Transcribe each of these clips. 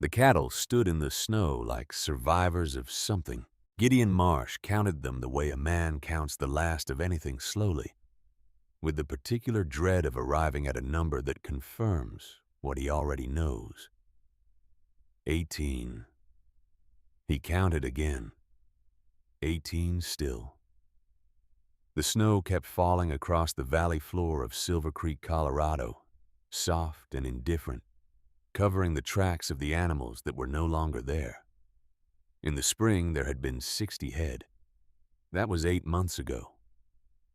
The cattle stood in the snow like survivors of something. Gideon Marsh counted them the way a man counts the last of anything slowly, with the particular dread of arriving at a number that confirms what he already knows. 18. He counted again. 18 still. The snow kept falling across the valley floor of Silver Creek, Colorado, soft and indifferent, covering the tracks of the animals that were no longer there. In the spring, there had been 60 head. That was 8 months ago,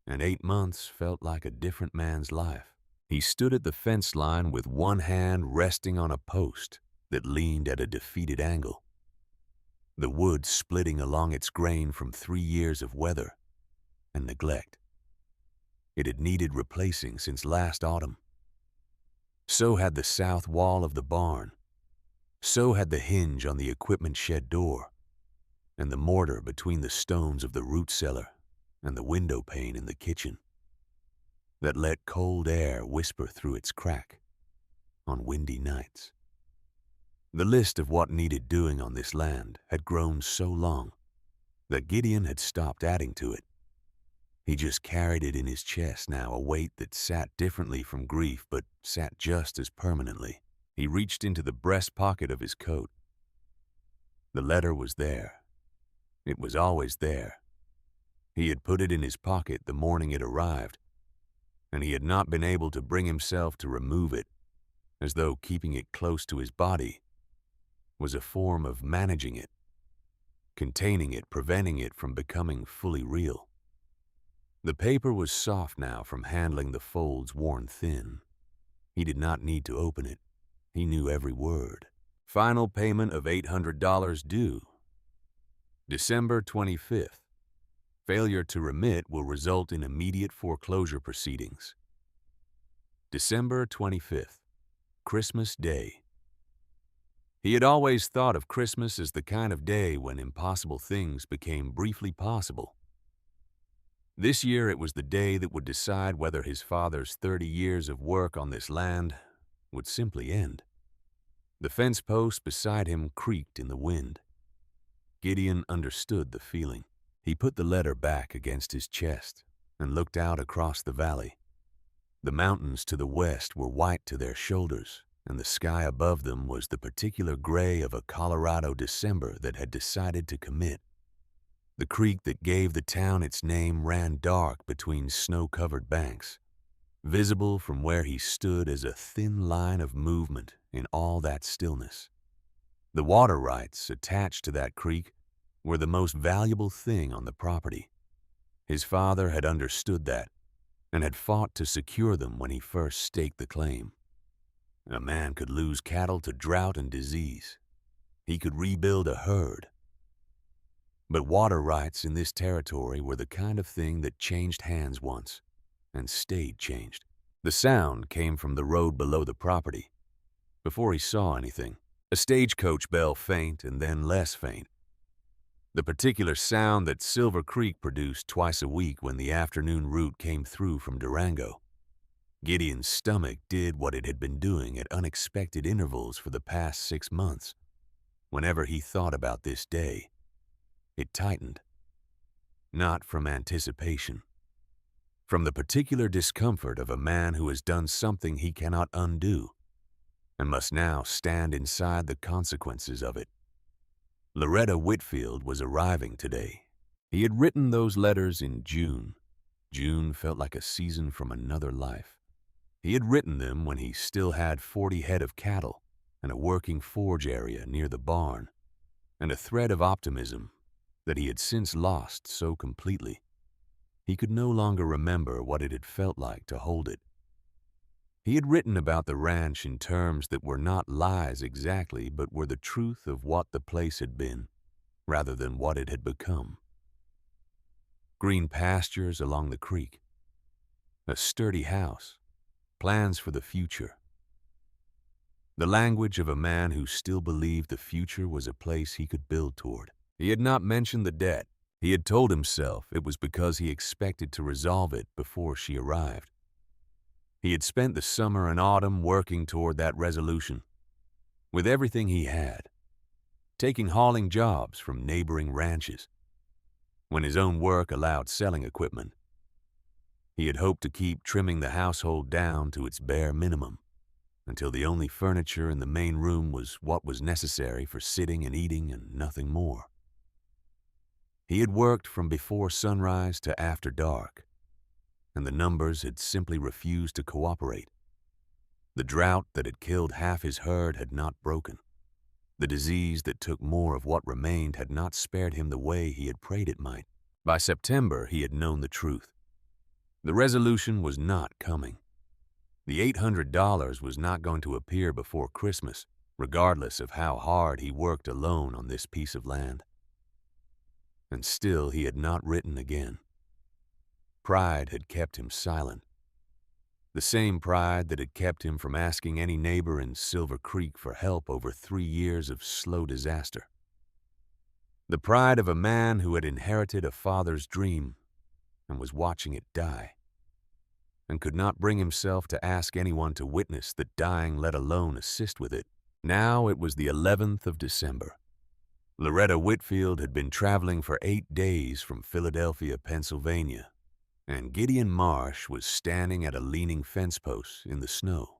and 8 months felt like a different man's life. He stood at the fence line with one hand resting on a post that leaned at a defeated angle, the wood splitting along its grain from 3 years of weather and neglect. It had needed replacing since last autumn. So had the south wall of the barn. So had the hinge on the equipment shed door, and the mortar between the stones of the root cellar and the window pane in the kitchen that let cold air whisper through its crack on windy nights. The list of what needed doing on this land had grown so long that Gideon had stopped adding to it. He just carried it in his chest now, a weight that sat differently from grief but sat just as permanently. He reached into the breast pocket of his coat. The letter was there. It was always there. He had put it in his pocket the morning it arrived, and he had not been able to bring himself to remove it, as though keeping it close to his body was a form of managing it, containing it, preventing it from becoming fully real. The paper was soft now from handling the folds worn thin. He did not need to open it. He knew every word. Final payment of $800 due. December 25th. Failure to remit will result in immediate foreclosure proceedings. December 25th. Christmas Day. He had always thought of Christmas as the kind of day when impossible things became briefly possible. This year it was the day that would decide whether his father's 30 years of work on this land would simply end. The fence post beside him creaked in the wind. Gideon understood the feeling. He put the letter back against his chest and looked out across the valley. The mountains to the west were white to their shoulders, and the sky above them was the particular gray of a Colorado December that had decided to commit. The creek that gave the town its name ran dark between snow-covered banks, visible from where he stood as a thin line of movement in all that stillness. The water rights attached to that creek were the most valuable thing on the property. His father had understood that and had fought to secure them when he first staked the claim. A man could lose cattle to drought and disease. He could rebuild a herd. But water rights in this territory were the kind of thing that changed hands once and stayed changed. The sound came from the road below the property. Before he saw anything, a stagecoach bell faint and then less faint. The particular sound that Silver Creek produced twice a week when the afternoon route came through from Durango. Gideon's stomach did what it had been doing at unexpected intervals for the past 6 months. Whenever he thought about this day, it tightened. Not from anticipation. From the particular discomfort of a man who has done something he cannot undo and must now stand inside the consequences of it. Loretta Whitfield was arriving today. He had written those letters in June. June felt like a season from another life. He had written them when he still had 40 head of cattle and a working forge area near the barn, and a thread of optimism that he had since lost so completely. He could no longer remember what it had felt like to hold it. He had written about the ranch in terms that were not lies exactly, but were the truth of what the place had been, rather than what it had become. Green pastures along the creek, a sturdy house, plans for the future. The language of a man who still believed the future was a place he could build toward. He had not mentioned the debt. He had told himself it was because he expected to resolve it before she arrived. He had spent the summer and autumn working toward that resolution. with everything he had, taking hauling jobs from neighboring ranches. When his own work allowed selling equipment, he had hoped to keep trimming the household down to its bare minimum, until the only furniture in the main room was what was necessary for sitting and eating and nothing more. He had worked from before sunrise to after dark, and the numbers had simply refused to cooperate. The drought that had killed half his herd had not broken. The disease that took more of what remained had not spared him the way he had prayed it might. By September, he had known the truth. The resolution was not coming. The $800 was not going to appear before Christmas, regardless of how hard he worked alone on this piece of land. And still he had not written again. Pride had kept him silent. The same pride that had kept him from asking any neighbor in Silver Creek for help over 3 years of slow disaster. The pride of a man who had inherited a father's dream and was watching it die, and could not bring himself to ask anyone to witness the dying, let alone assist with it. Now it was the 11th of December. Loretta Whitfield had been traveling for 8 days from Philadelphia, Pennsylvania, and Gideon Marsh was standing at a leaning fence post in the snow,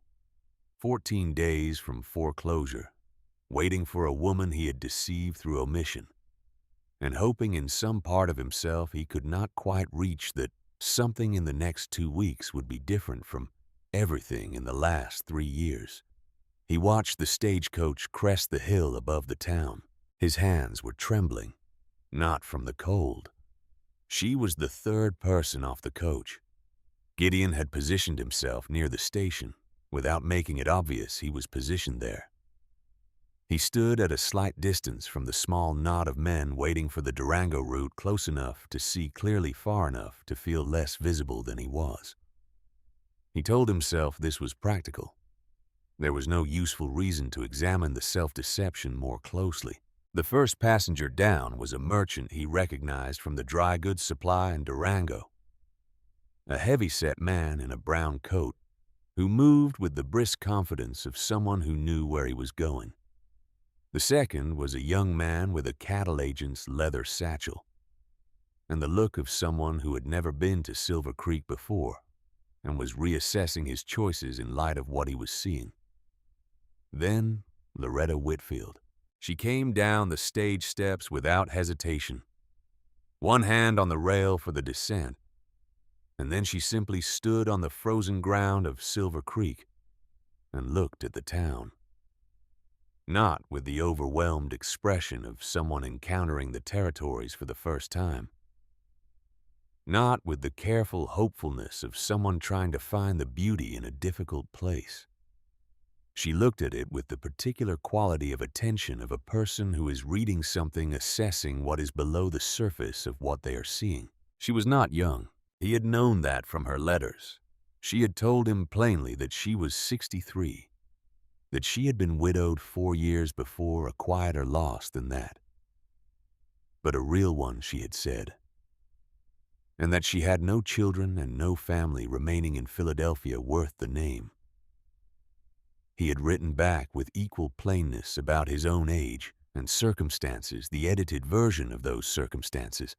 14 days from foreclosure, waiting for a woman he had deceived through omission, and hoping in some part of himself he could not quite reach that something in the next 2 weeks would be different from everything in the last 3 years. He watched the stagecoach crest the hill above the town. His hands were trembling, not from the cold. She was the third person off the coach. Gideon had positioned himself near the station without making it obvious he was positioned there. He stood at a slight distance from the small knot of men waiting for the Durango route, close enough to see clearly, far enough to feel less visible than he was. He told himself this was practical. There was no useful reason to examine the self-deception more closely. The first passenger down was a merchant he recognized from the dry goods supply in Durango, a heavy-set man in a brown coat who moved with the brisk confidence of someone who knew where he was going. The second was a young man with a cattle agent's leather satchel and the look of someone who had never been to Silver Creek before and was reassessing his choices in light of what he was seeing. Then Loretta Whitfield. She came down the stage steps without hesitation, one hand on the rail for the descent, and then she simply stood on the frozen ground of Silver Creek and looked at the town. Not with the overwhelmed expression of someone encountering the territories for the first time. Not with the careful hopefulness of someone trying to find the beauty in a difficult place. She looked at it with the particular quality of attention of a person who is reading something, assessing what is below the surface of what they are seeing. She was not young. He had known that from her letters. She had told him plainly that she was 63, that she had been widowed 4 years before, a quieter loss than that, but a real one, she had said, and that she had no children and no family remaining in Philadelphia worth the name. He had written back with equal plainness about his own age and circumstances, the edited version of those circumstances,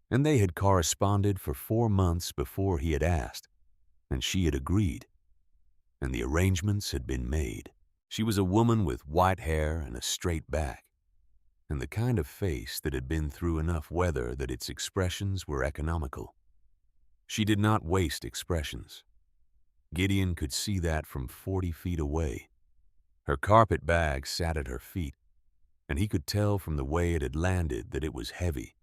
and they had corresponded for 4 months before he had asked, and she had agreed, and the arrangements had been made. She was a woman with white hair and a straight back, and the kind of face that had been through enough weather that its expressions were economical. She did not waste expressions. Gideon could see that from 40 feet away. Her carpet bag sat at her feet, and he could tell from the way it had landed that it was heavy,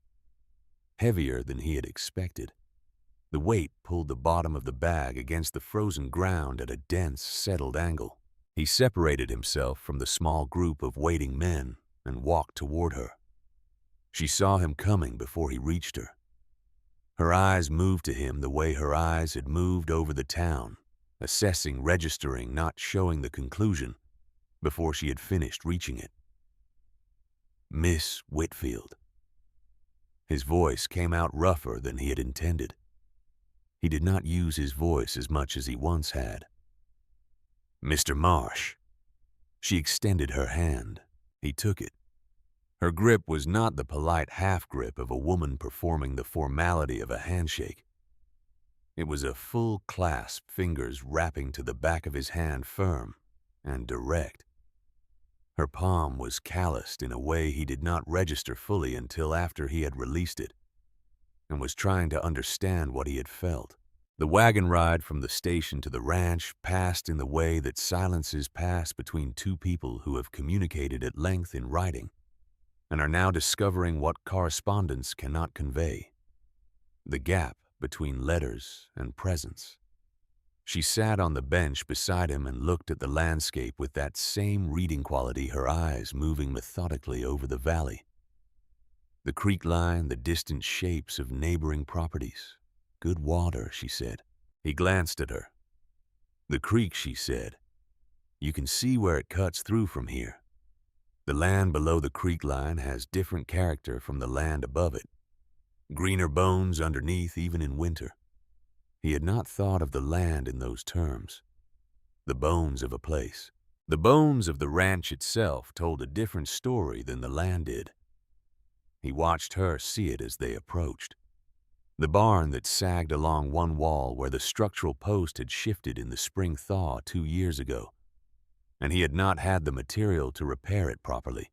heavier than he had expected. The weight pulled the bottom of the bag against the frozen ground at a dense, settled angle. He separated himself from the small group of waiting men and walked toward her. She saw him coming before he reached her. Her eyes moved to him the way her eyes had moved over the town, assessing, registering, not showing the conclusion before she had finished reaching it. Miss Whitfield. His voice came out rougher than he had intended. He did not use his voice as much as he once had. Mr. Marsh. She extended her hand. He took it. Her grip was not the polite half-grip of a woman performing the formality of a handshake. It was a full clasp, fingers wrapping to the back of his hand firm and direct. Her palm was calloused in a way he did not register fully until after he had released it and was trying to understand what he had felt. The wagon ride from the station to the ranch passed in the way that silences pass between two people who have communicated at length in writing and are now discovering what correspondence cannot convey. The gap between letters and presence. She sat on the bench beside him and looked at the landscape with that same reading quality, her eyes moving methodically over the valley. The creek line, the distant shapes of neighboring properties. Good water, she said. He glanced at her. The creek, she said. You can see where it cuts through from here. The land below the creek line has different character from the land above it. Greener bones underneath even in winter. He had not thought of the land in those terms. The bones of a place. The bones of the ranch itself told a different story than the land did. He watched her see it as they approached. The barn that sagged along one wall where the structural post had shifted in the spring thaw 2 years ago, and he had not had the material to repair it properly.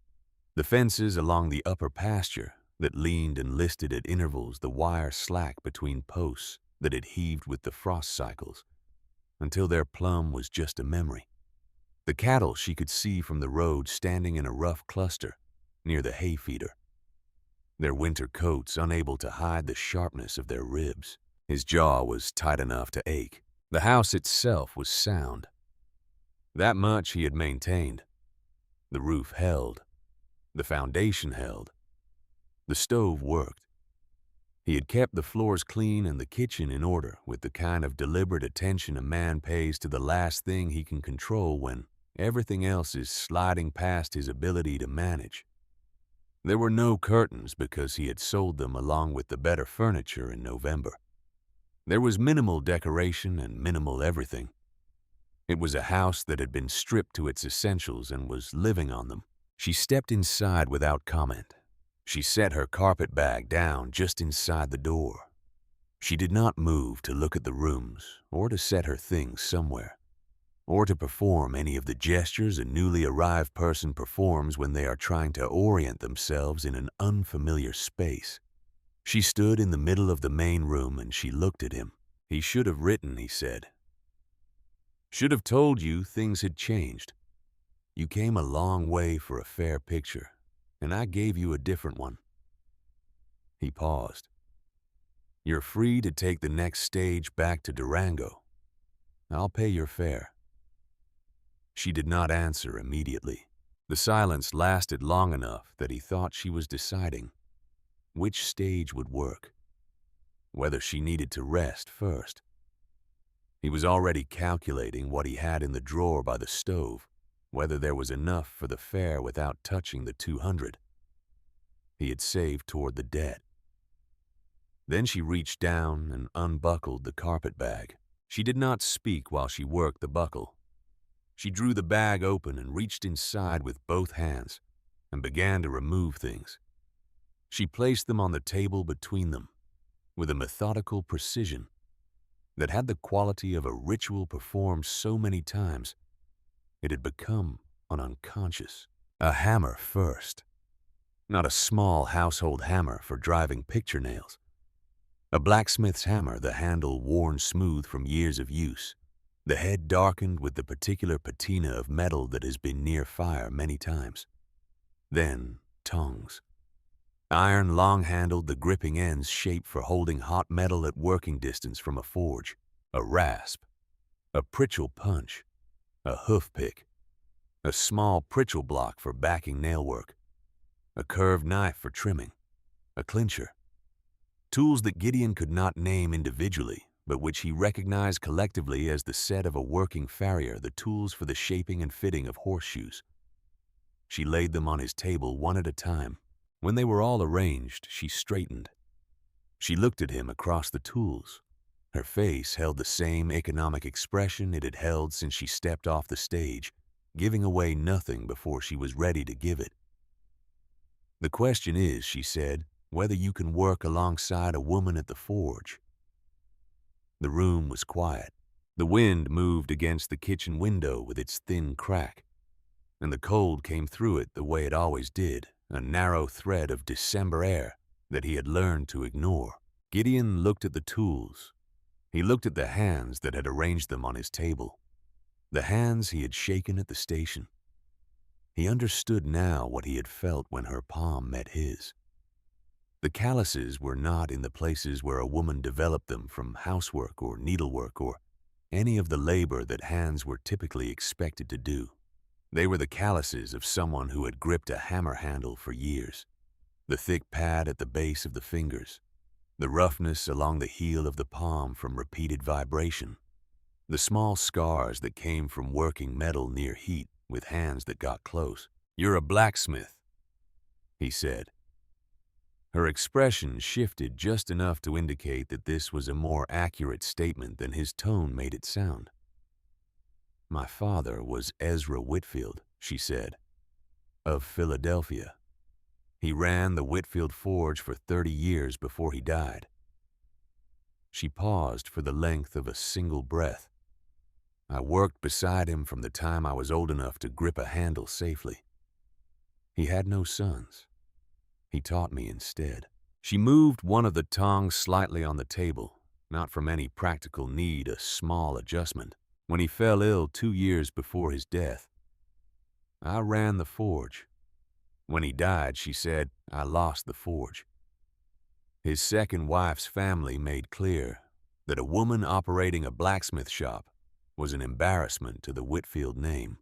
The fences along the upper pasture that leaned and listed at intervals the wire slack between posts that had heaved with the frost cycles, until their plumb was just a memory. The cattle she could see from the road standing in a rough cluster near the hay feeder, their winter coats unable to hide the sharpness of their ribs. His jaw was tight enough to ache. The house itself was sound. That much he had maintained. The roof held. The foundation held. The stove worked. He had kept the floors clean and the kitchen in order with the kind of deliberate attention a man pays to the last thing he can control when everything else is sliding past his ability to manage. There were no curtains because he had sold them along with the better furniture in November. There was minimal decoration and minimal everything. It was a house that had been stripped to its essentials and was living on them. She stepped inside without comment. She set her carpet bag down just inside the door. She did not move to look at the rooms or to set her things somewhere, or to perform any of the gestures a newly arrived person performs when they are trying to orient themselves in an unfamiliar space. She stood in the middle of the main room and she looked at him. He should have written, he said. Should have told you things had changed. You came a long way for a fair picture, and I gave you a different one. He paused. You're free to take the next stage back to Durango. I'll pay your fare. She did not answer immediately. The silence lasted long enough that he thought she was deciding which stage would work, whether she needed to rest first. He was already calculating what he had in the drawer by the stove, whether there was enough for the fare without touching the 200. He had saved toward the debt. Then she reached down and unbuckled the carpet bag. She did not speak while she worked the buckle. She drew the bag open and reached inside with both hands and began to remove things. She placed them on the table between them with a methodical precision that had the quality of a ritual performed so many times it had become an unconscious. A hammer first, not a small household hammer for driving picture nails. A blacksmith's hammer, the handle worn smooth from years of use, the head darkened with the particular patina of metal that has been near fire many times. Then tongs. Iron long-handled, the gripping ends shaped for holding hot metal at working distance from a forge. A rasp. A pritchel punch. A hoof pick. A small pritchel block for backing nailwork. A curved knife for trimming. A clincher. Tools that Gideon could not name individually, but which he recognized collectively as the set of a working farrier, the tools for the shaping and fitting of horseshoes. She laid them on his table one at a time. When they were all arranged, she straightened. She looked at him across the tools. Her face held the same economic expression it had held since she stepped off the stage, giving away nothing before she was ready to give it. "The question is," she said, "whether you can work alongside a woman at the forge." The room was quiet. The wind moved against the kitchen window with its thin crack, and the cold came through it the way it always did, a narrow thread of December air that he had learned to ignore. Gideon looked at the tools. He looked at the hands that had arranged them on his table, the hands he had shaken at the station. He understood now what he had felt when her palm met his. The calluses were not in the places where a woman developed them from housework or needlework or any of the labor that hands were typically expected to do. They were the calluses of someone who had gripped a hammer handle for years. The thick pad at the base of the fingers, the roughness along the heel of the palm from repeated vibration, the small scars that came from working metal near heat with hands that got close. "You're a blacksmith," he said. Her expression shifted just enough to indicate that this was a more accurate statement than his tone made it sound. "My father was Ezra Whitfield," she said, "of Philadelphia. He ran the Whitfield Forge for 30 years before he died." She paused for the length of a single breath. "I worked beside him from the time I was old enough to grip a handle safely. He had no sons. He taught me instead." She moved one of the tongs slightly on the table, not from any practical need, a small adjustment. "When he fell ill 2 years before his death, I ran the forge. When he died," she said, "I lost the forge." His second wife's family made clear that a woman operating a blacksmith shop was an embarrassment to the Whitfield name.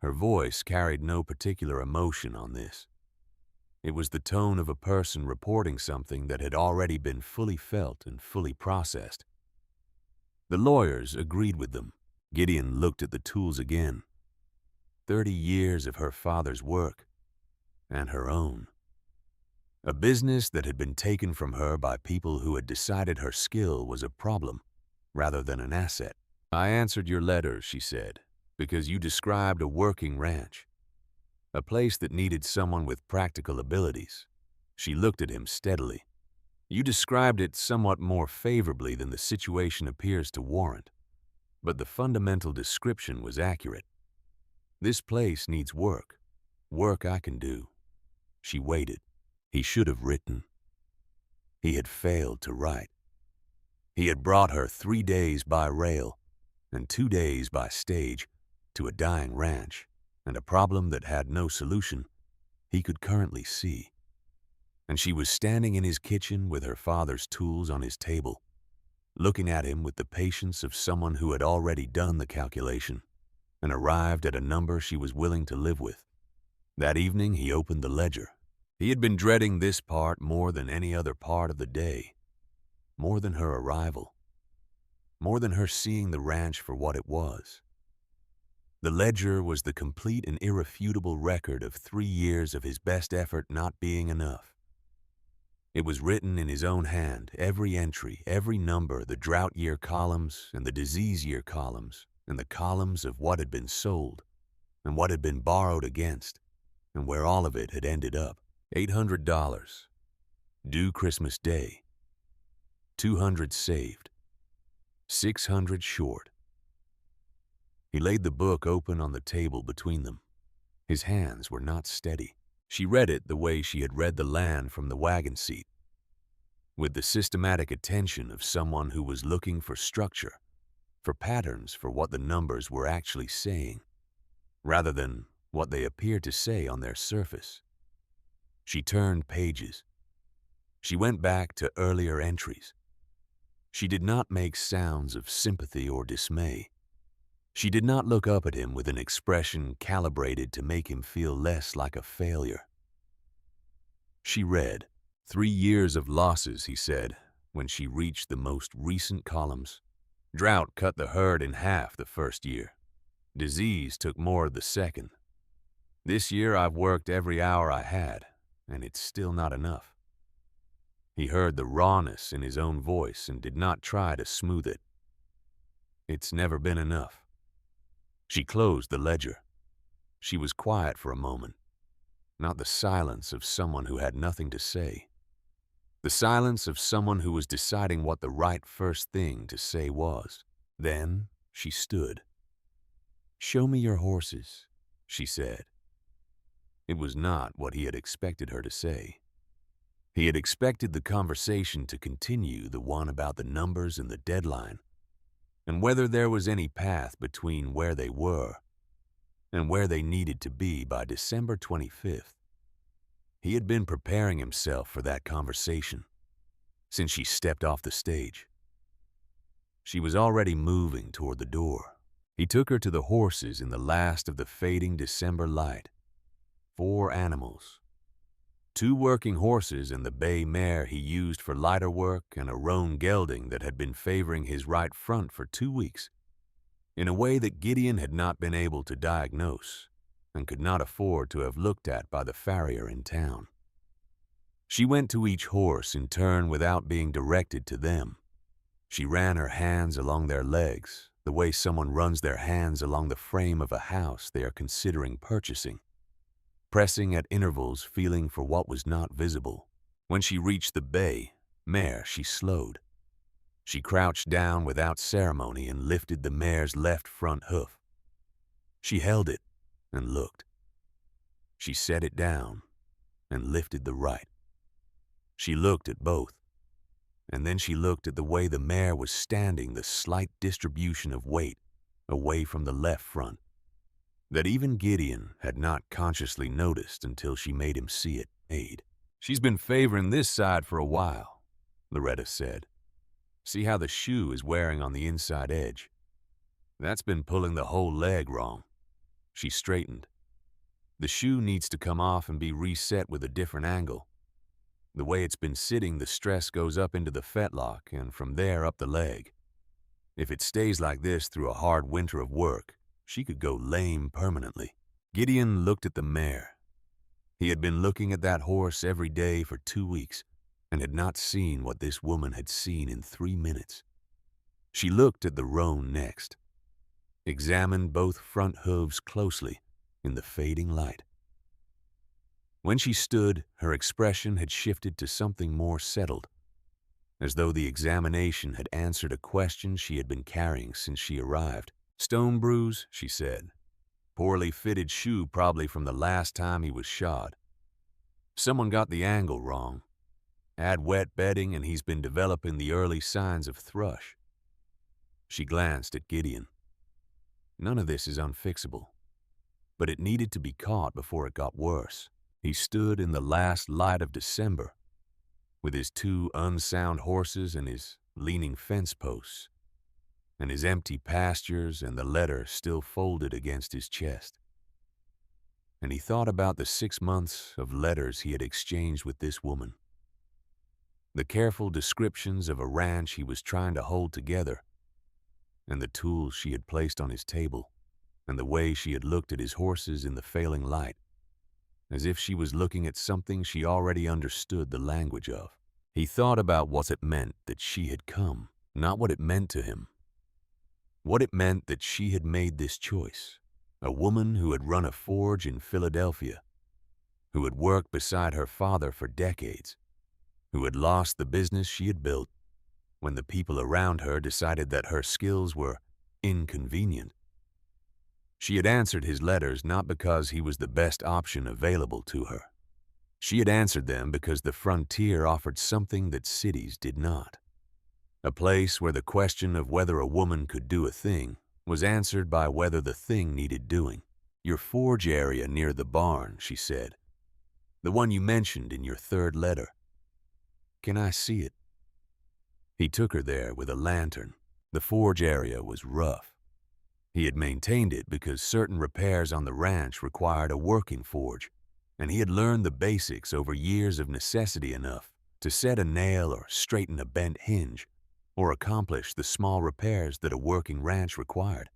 Her voice carried no particular emotion on this. It was the tone of a person reporting something that had already been fully felt and fully processed. The lawyers agreed with them. Gideon looked at the tools again. 30 years of her father's work, and her own. A business that had been taken from her by people who had decided her skill was a problem, rather than an asset. "I answered your letter," she said, "because you described a working ranch. A place that needed someone with practical abilities." She looked at him steadily. "You described it somewhat more favorably than the situation appears to warrant, but the fundamental description was accurate. This place needs work. Work I can do." She waited. He should have written. He had failed to write. He had brought her 3 days by rail and 2 days by stage to a dying ranch, and a problem that had no solution he could currently see. And she was standing in his kitchen with her father's tools on his table, looking at him with the patience of someone who had already done the calculation and arrived at a number she was willing to live with. That evening he opened the ledger. He had been dreading this part more than any other part of the day, more than her arrival, more than her seeing the ranch for what it was. The ledger was the complete and irrefutable record of 3 years of his best effort not being enough. It was written in his own hand, every entry, every number, the drought year columns and the disease year columns, and the columns of what had been sold and what had been borrowed against, and where all of it had ended up. $800, due Christmas Day. 200 saved. 600 short. He laid the book open on the table between them. His hands were not steady. She read it the way she had read the land from the wagon seat, with the systematic attention of someone who was looking for structure, for patterns, for what the numbers were actually saying, rather than what they appeared to say on their surface. She turned pages. She went back to earlier entries. She did not make sounds of sympathy or dismay. She did not look up at him with an expression calibrated to make him feel less like a failure. She read, 3 years of losses, he said, when she reached the most recent columns. Drought cut the herd in half the first year. Disease took more of the second. This year I've worked every hour I had, and it's still not enough. He heard the rawness in his own voice and did not try to smooth it. It's never been enough. She closed the ledger. She was quiet for a moment, not the silence of someone who had nothing to say. The silence of someone who was deciding what the right first thing to say was. Then she stood. "Show me your horses," she said. It was not what he had expected her to say. He had expected the conversation to continue, the one about the numbers and the deadline, and whether there was any path between where they were and where they needed to be by December 25th. He had been preparing himself for that conversation since she stepped off the stage. She was already moving toward the door. He took her to the horses in the last of the fading December light. 4 animals. 2 working horses and the bay mare he used for lighter work, and a roan gelding that had been favoring his right front for 2 weeks in a way that Gideon had not been able to diagnose and could not afford to have looked at by the farrier in town. She went to each horse in turn without being directed to them. She ran her hands along their legs, the way someone runs their hands along the frame of a house they are considering purchasing, pressing at intervals, feeling for what was not visible. When she reached the bay mare, she slowed. She crouched down without ceremony and lifted the mare's left front hoof. She held it and looked. She set it down and lifted the right. She looked at both, and then she looked at the way the mare was standing, the slight distribution of weight away from the left front that even Gideon had not consciously noticed until she made him see it. "She's been favoring this side for a while," Loretta said. "See how the shoe is wearing on the inside edge? That's been pulling the whole leg wrong." She straightened. "The shoe needs to come off and be reset with a different angle. The way it's been sitting, the stress goes up into the fetlock and from there up the leg. If it stays like this through a hard winter of work, she could go lame permanently." Gideon looked at the mare. He had been looking at that horse every day for 2 weeks and had not seen what this woman had seen in 3 minutes. She looked at the roan next, examined both front hooves closely in the fading light. When she stood, her expression had shifted to something more settled, as though the examination had answered a question she had been carrying since she arrived. "Stone bruise," she said. "Poorly fitted shoe probably from the last time he was shod. Someone got the angle wrong. Add wet bedding and he's been developing the early signs of thrush." She glanced at Gideon. None of this is unfixable, but it needed to be caught before it got worse. He stood in the last light of December, with his 2 unsound horses and his leaning fence posts, and his empty pastures and the letter still folded against his chest. And he thought about the 6 months of letters he had exchanged with this woman, the careful descriptions of a ranch he was trying to hold together, and the tools she had placed on his table, and the way she had looked at his horses in the failing light, as if she was looking at something she already understood the language of. He thought about what it meant that she had come, not what it meant to him. What it meant that she had made this choice, a woman who had run a forge in Philadelphia, who had worked beside her father for decades, who had lost the business she had built when the people around her decided that her skills were inconvenient. She had answered his letters not because he was the best option available to her. She had answered them because the frontier offered something that cities did not. A place where the question of whether a woman could do a thing was answered by whether the thing needed doing. "Your forge area near the barn," she said. "The one you mentioned in your 3rd letter. Can I see it?" He took her there with a lantern. The forge area was rough. He had maintained it because certain repairs on the ranch required a working forge, and he had learned the basics over years of necessity enough to set a nail or straighten a bent hinge or accomplish the small repairs that a working ranch required.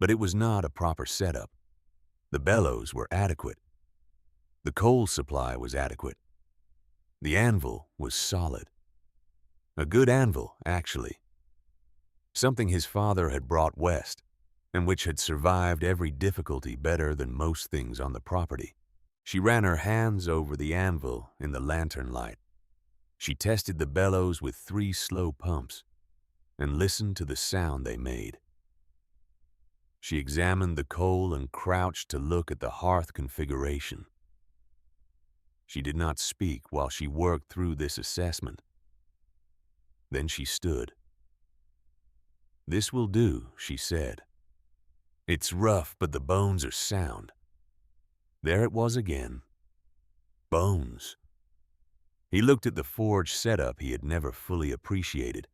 But it was not a proper setup. The bellows were adequate. The coal supply was adequate. The anvil was solid. A good anvil, actually. Something his father had brought west, and which had survived every difficulty better than most things on the property. She ran her hands over the anvil in the lantern light. She tested the bellows with 3 slow pumps and listened to the sound they made. She examined the coal and crouched to look at the hearth configuration. She did not speak while she worked through this assessment. Then she stood. "This will do," she said. "It's rough, but the bones are sound." There it was again. Bones. He looked at the forge setup he had never fully appreciated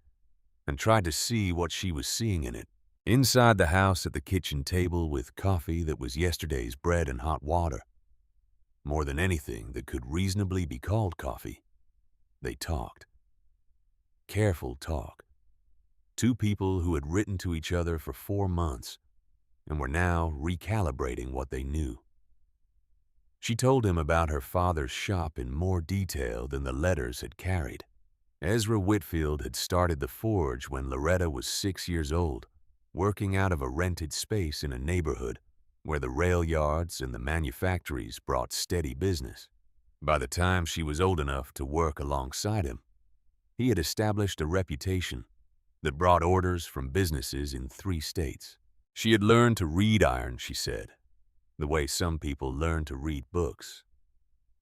and tried to see what she was seeing in it. Inside the house at the kitchen table with coffee that was yesterday's bread and hot water, more than anything that could reasonably be called coffee, they talked. Careful talk. 2 people who had written to each other for 4 months and were now recalibrating what they knew. She told him about her father's shop in more detail than the letters had carried. Ezra Whitfield had started the forge when Loretta was 6 years old, working out of a rented space in a neighborhood where the rail yards and the manufactories brought steady business. By the time she was old enough to work alongside him, he had established a reputation that brought orders from businesses in 3 states. She had learned to read iron, she said, the way some people learn to read books.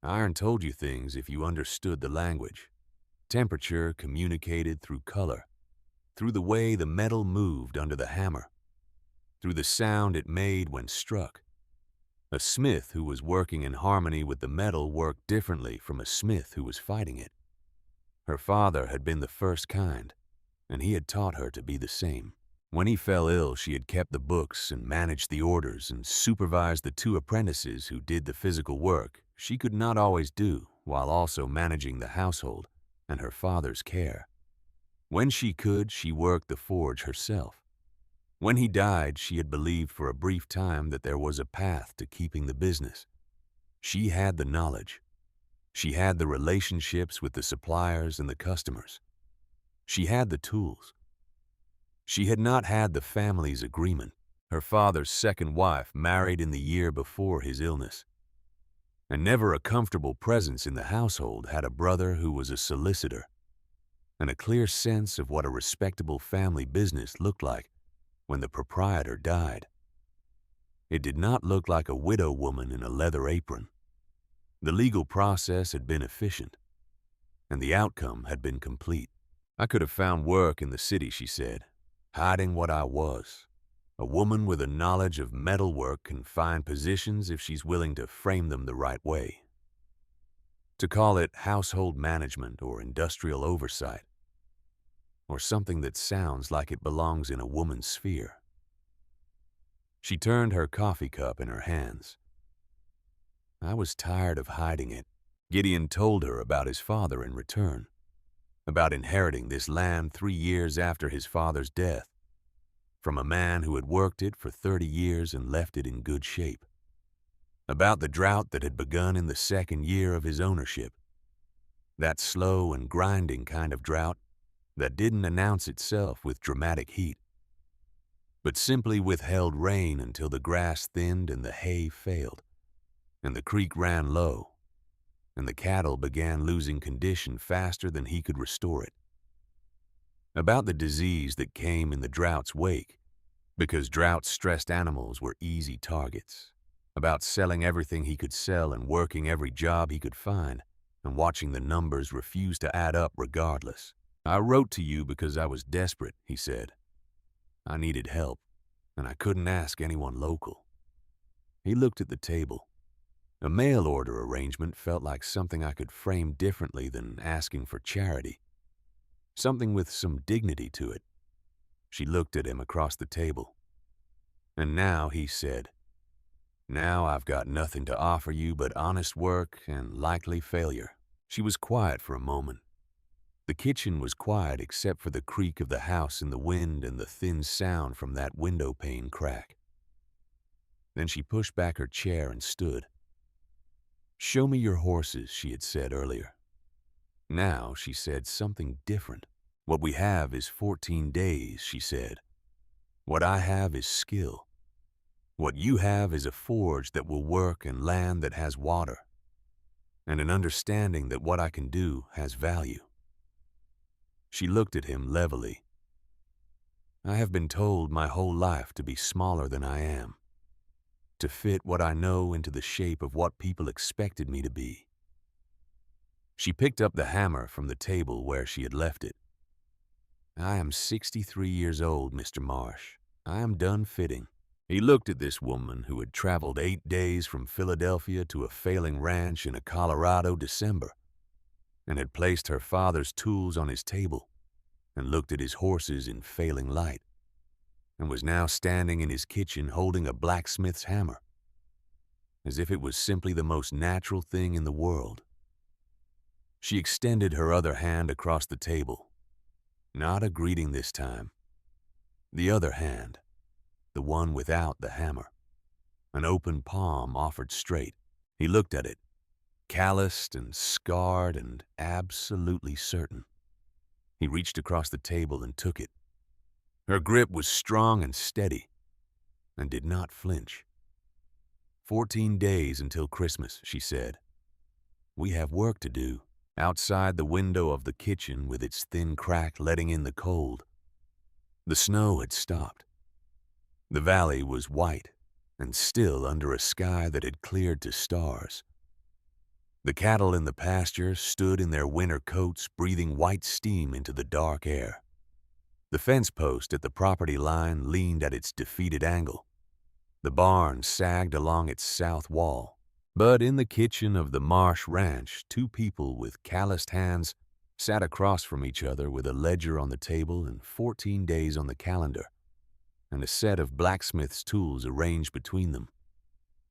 Iron told you things if you understood the language. Temperature communicated through color, through the way the metal moved under the hammer, through the sound it made when struck. A smith who was working in harmony with the metal worked differently from a smith who was fighting it. Her father had been the first kind, and he had taught her to be the same. When he fell ill, she had kept the books and managed the orders and supervised the 2 apprentices who did the physical work she could not always do while also managing the household and her father's care. When she could, she worked the forge herself. When he died, she had believed for a brief time that there was a path to keeping the business. She had the knowledge. She had the relationships with the suppliers and the customers. She had the tools. She had not had the family's agreement. Her father's second wife married in the year before his illness. And never a comfortable presence in the household had a brother who was a solicitor, and a clear sense of what a respectable family business looked like when the proprietor died. It did not look like a widow woman in a leather apron. The legal process had been efficient, and the outcome had been complete. "I could have found work in the city," she said, "hiding what I was. A woman with a knowledge of metalwork can find positions if she's willing to frame them the right way. To call it household management or industrial oversight, or something that sounds like it belongs in a woman's sphere." She turned her coffee cup in her hands. "I was tired of hiding it." Gideon told her about his father in return, about inheriting this land 3 years after his father's death, from a man who had worked it for 30 years and left it in good shape, about the drought that had begun in the 2nd year of his ownership, that slow and grinding kind of drought that didn't announce itself with dramatic heat, but simply withheld rain until the grass thinned and the hay failed, and the creek ran low, and the cattle began losing condition faster than he could restore it. About the disease that came in the drought's wake, because drought-stressed animals were easy targets, about selling everything he could sell and working every job he could find, and watching the numbers refuse to add up regardless. "I wrote to you because I was desperate," he said. "I needed help, and I couldn't ask anyone local." He looked at the table. A mail order arrangement felt like something I could frame differently than asking for charity, something with some dignity to it. She looked at him across the table. "And now," he said, "now I've got nothing to offer you but honest work and likely failure." She was quiet for a moment. The kitchen was quiet except for the creak of the house in the wind and the thin sound from that window pane crack. Then she pushed back her chair and stood. "Show me your horses," she had said earlier. Now she said something different. "What we have is 14 days," she said. "What I have is skill. What you have is a forge that will work and land that has water, and an understanding that what I can do has value." She looked at him levelly. "I have been told my whole life to be smaller than I am, to fit what I know into the shape of what people expected me to be." She picked up the hammer from the table where she had left it. "I am 63 years old, Mr. Marsh. I am done fitting." He looked at this woman who had traveled 8 days from Philadelphia to a failing ranch in a Colorado December, and had placed her father's tools on his table, and looked at his horses in failing light, and was now standing in his kitchen holding a blacksmith's hammer, as if it was simply the most natural thing in the world. She extended her other hand across the table, not a greeting this time. The other hand, the one without the hammer, an open palm offered straight. He looked at it, calloused and scarred and absolutely certain. He reached across the table and took it. Her grip was strong and steady, and did not flinch. 14 days until Christmas," she said. "We have work to do." Outside the window of the kitchen, with its thin crack letting in the cold, the snow had stopped. The valley was white and still under a sky that had cleared to stars. The cattle in the pasture stood in their winter coats, breathing white steam into the dark air. The fence post at the property line leaned at its defeated angle. The barn sagged along its south wall. But in the kitchen of the Marsh Ranch, 2 people with calloused hands sat across from each other with a ledger on the table and 14 days on the calendar, and a set of blacksmith's tools arranged between them,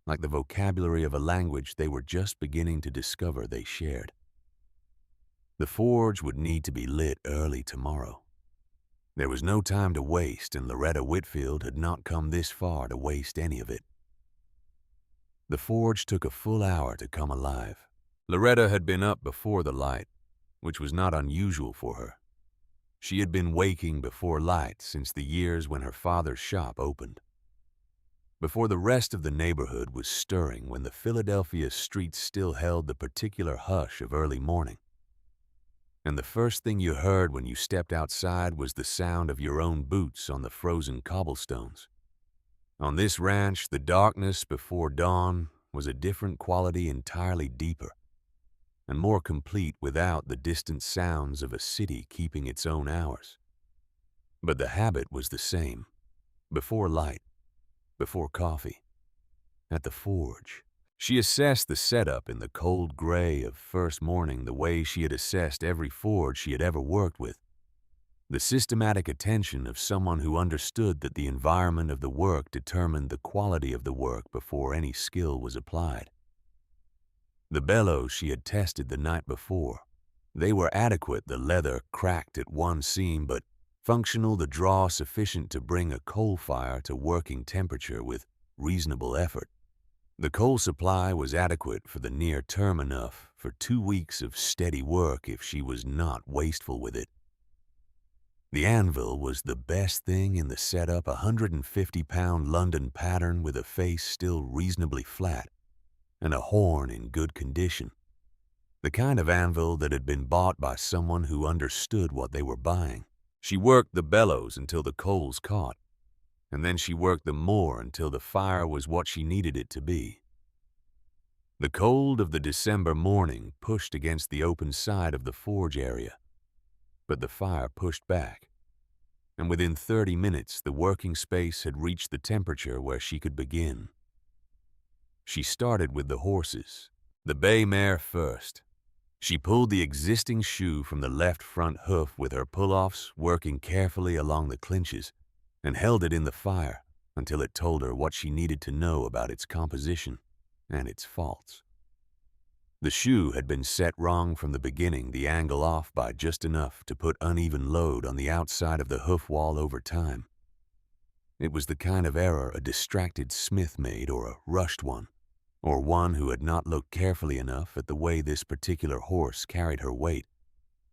like the vocabulary of a language they were just beginning to discover they shared. The forge would need to be lit early tomorrow. There was no time to waste, and Loretta Whitfield had not come this far to waste any of it. The forge took a full hour to come alive. Loretta had been up before the light, which was not unusual for her. She had been waking before light since the years when her father's shop opened. Before the rest of the neighborhood was stirring, when the Philadelphia streets still held the particular hush of early morning. And the first thing you heard when you stepped outside was the sound of your own boots on the frozen cobblestones. On this ranch, the darkness before dawn was a different quality, entirely deeper, and more complete without the distant sounds of a city keeping its own hours. But the habit was the same. Before light, before coffee, at the forge. She assessed the setup in the cold gray of first morning the way she had assessed every forge she had ever worked with. The systematic attention of someone who understood that the environment of the work determined the quality of the work before any skill was applied. The bellows she had tested the night before. They were adequate, the leather cracked at one seam, but functional, the draw sufficient to bring a coal fire to working temperature with reasonable effort. The coal supply was adequate for the near term, enough for 2 weeks of steady work if she was not wasteful with it. The anvil was the best thing in the setup, a 150-pound London pattern with a face still reasonably flat and a horn in good condition. The kind of anvil that had been bought by someone who understood what they were buying. She worked the bellows until the coals caught, and then she worked them more until the fire was what she needed it to be. The cold of the December morning pushed against the open side of the forge area, but the fire pushed back, and within 30 minutes the working space had reached the temperature where she could begin. She started with the horses, the bay mare first. She pulled the existing shoe from the left front hoof with her pull-offs, working carefully along the clinches, and held it in the fire until it told her what she needed to know about its composition and its faults. The shoe had been set wrong from the beginning, the angle off by just enough to put uneven load on the outside of the hoof wall over time. It was the kind of error a distracted smith made, or a rushed one, or one who had not looked carefully enough at the way this particular horse carried her weight.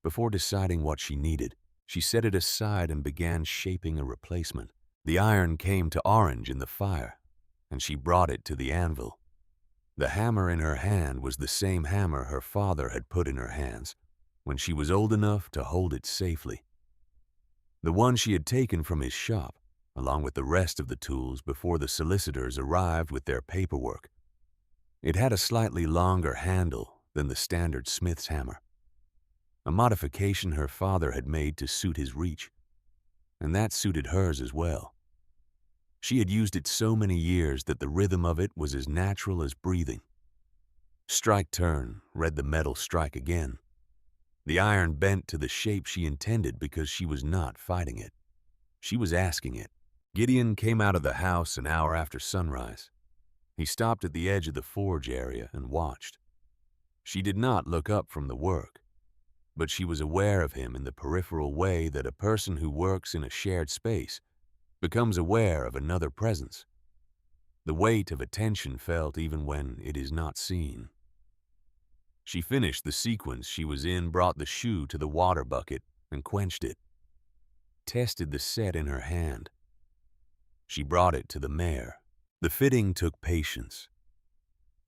Before deciding what she needed, she set it aside and began shaping a replacement. The iron came to orange in the fire, and she brought it to the anvil. The hammer in her hand was the same hammer her father had put in her hands when she was old enough to hold it safely. The one she had taken from his shop, along with the rest of the tools before the solicitors arrived with their paperwork. It had a slightly longer handle than the standard smith's hammer, a modification her father had made to suit his reach, and that suited hers as well. She had used it so many years that the rhythm of it was as natural as breathing. Strike turn read the metal strike again. The iron bent to the shape she intended because she was not fighting it. She was asking it. Gideon came out of the house an hour after sunrise. He stopped at the edge of the forge area and watched. She did not look up from the work, but she was aware of him in the peripheral way that a person who works in a shared space becomes aware of another presence, the weight of attention felt even when it is not seen. She finished the sequence she was in, brought the shoe to the water bucket and quenched it, tested the set in her hand. She brought it to the mare. The fitting took patience.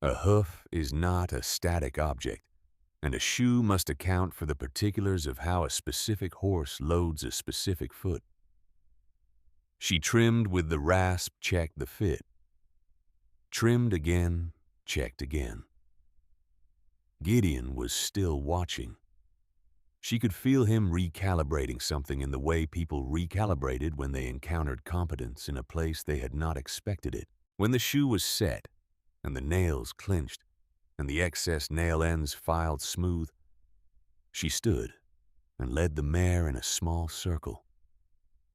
A hoof is not a static object, and a shoe must account for the particulars of how a specific horse loads a specific foot. She trimmed with the rasp, checked the fit. Trimmed again, checked again. Gideon was still watching. She could feel him recalibrating something in the way people recalibrated when they encountered competence in a place they had not expected it. When the shoe was set, and the nails clinched, and the excess nail ends filed smooth, she stood and led the mare in a small circle.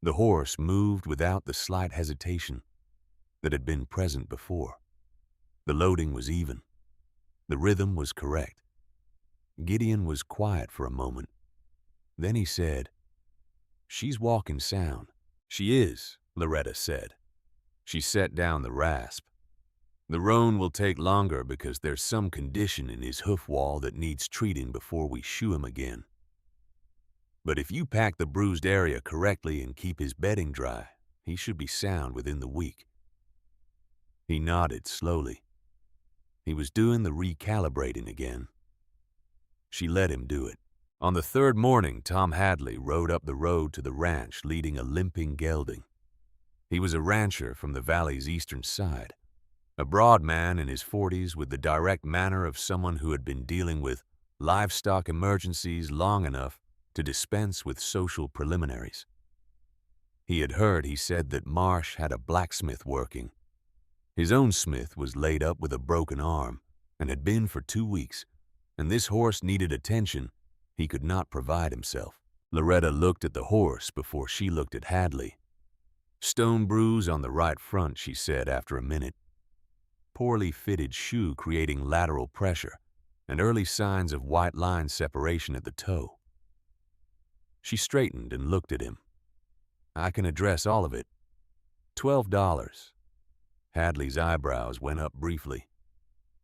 The horse moved without the slight hesitation that had been present before. The loading was even. The rhythm was correct. Gideon was quiet for a moment. Then he said, "She's walking sound." "She is," Loretta said. She set down the rasp. "The roan will take longer because there's some condition in his hoof wall that needs treating before we shoe him again. But if you pack the bruised area correctly and keep his bedding dry, he should be sound within the week." He nodded slowly. He was doing the recalibrating again. She let him do it. On the third morning, Tom Hadley rode up the road to the ranch leading a limping gelding. He was a rancher from the valley's eastern side, a broad man in his 40s with the direct manner of someone who had been dealing with livestock emergencies long enough to dispense with social preliminaries. He had heard, he said, that Marsh had a blacksmith working. His own smith was laid up with a broken arm and had been for 2 weeks, and this horse needed attention he could not provide himself. Loretta looked at the horse before she looked at Hadley. "Stone bruise on the right front," she said after a minute. "Poorly fitted shoe creating lateral pressure and early signs of white line separation at the toe." She straightened and looked at him. "I can address all of it. $12. Hadley's eyebrows went up briefly.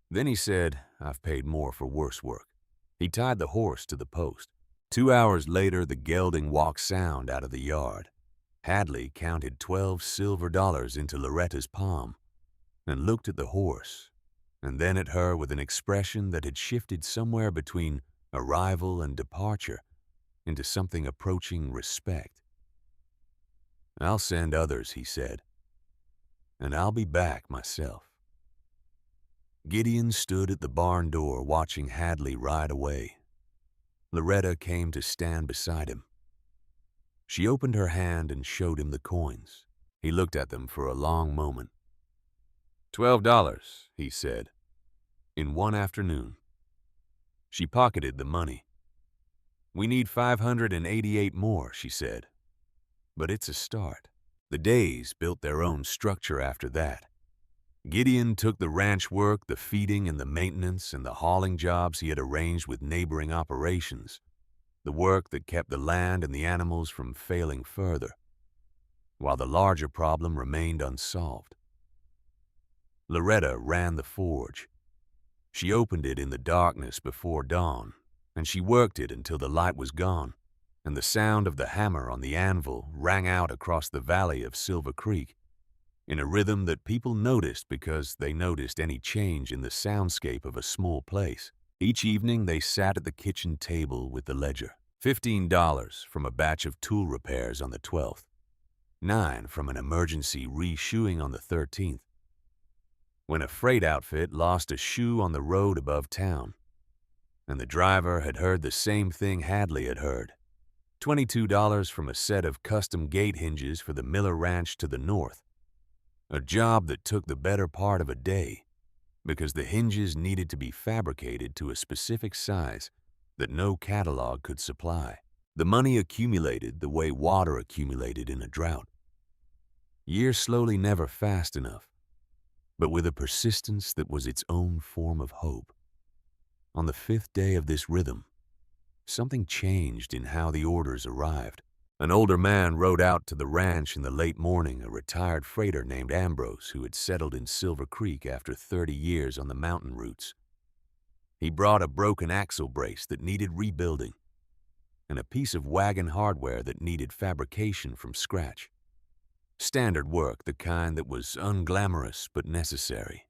Then he said, "I've paid more for worse work." He tied the horse to the post. 2 hours later, the gelding walked sound out of the yard. Hadley counted $12 silver into Loretta's palm and looked at the horse and then at her with an expression that had shifted somewhere between arrival and departure into something approaching respect. "I'll send others," he said, "and I'll be back myself." Gideon stood at the barn door watching Hadley ride away. Loretta came to stand beside him. She opened her hand and showed him the coins. He looked at them for a long moment. $12, he said, "in one afternoon." She pocketed the money. "We need 588 more, she said. "But it's a start." The days built their own structure after that. Gideon took the ranch work, the feeding and the maintenance and the hauling jobs he had arranged with neighboring operations, the work that kept the land and the animals from failing further, while the larger problem remained unsolved. Loretta ran the forge. She opened it in the darkness before dawn, and she worked it until the light was gone, and the sound of the hammer on the anvil rang out across the valley of Silver Creek. in a rhythm that people noticed because they noticed any change in the soundscape of a small place. Each evening, they sat at the kitchen table with the ledger. $15 from a batch of tool repairs on the 12th. $9 from an emergency reshoeing on the 13th. When a freight outfit lost a shoe on the road above town, and the driver had heard the same thing Hadley had heard. $22 from a set of custom gate hinges for the Miller Ranch to the north. A job that took the better part of a day because the hinges needed to be fabricated to a specific size that no catalog could supply. The money accumulated the way water accumulated in a drought. Years slowly, never fast enough, but with a persistence that was its own form of hope. On the 5th day of this rhythm, something changed in how the orders arrived. An older man rode out to the ranch in the late morning, a retired freighter named Ambrose who had settled in Silver Creek after 30 years on the mountain routes. He brought a broken axle brace that needed rebuilding and a piece of wagon hardware that needed fabrication from scratch. Standard work, the kind that was unglamorous but necessary.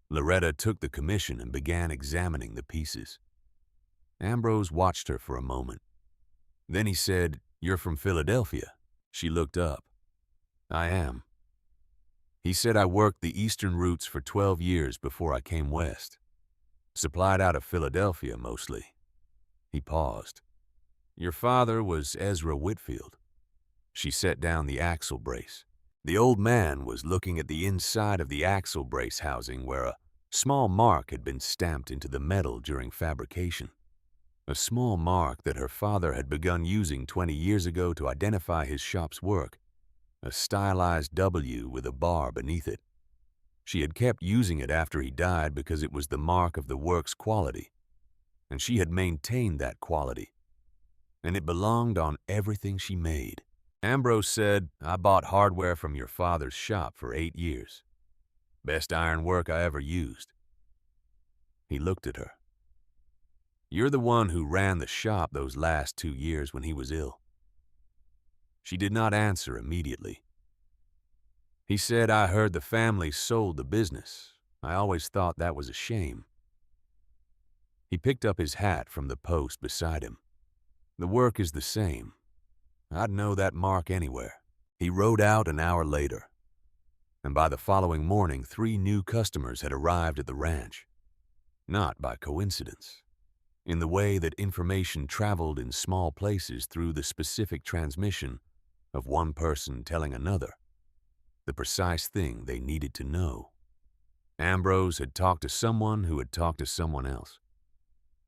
Loretta took the commission and began examining the pieces. Ambrose watched her for a moment. Then he said, "You're from Philadelphia." She looked up. "I am." He said, "I worked the eastern routes for 12 years before I came west. Supplied out of Philadelphia mostly." He paused. "Your father was Ezra Whitfield." She set down the axle brace. The old man was looking at the inside of the axle brace housing where a small mark had been stamped into the metal during fabrication. A small mark that her father had begun using 20 years ago to identify his shop's work, a stylized W with a bar beneath it. She had kept using it after he died because it was the mark of the work's quality, and she had maintained that quality, and it belonged on everything she made. Ambrose said, "I bought hardware from your father's shop for 8 years. Best iron work I ever used." He looked at her. "You're the one who ran the shop those last 2 years when he was ill." She did not answer immediately. He said, "I heard the family sold the business. I always thought that was a shame." He picked up his hat from the post beside him. "The work is the same. I'd know that mark anywhere." He rode out an hour later, and by the following morning 3 new customers had arrived at the ranch. Not by coincidence. In the way that information traveled in small places through the specific transmission of one person telling another the precise thing they needed to know. Ambrose had talked to someone who had talked to someone else.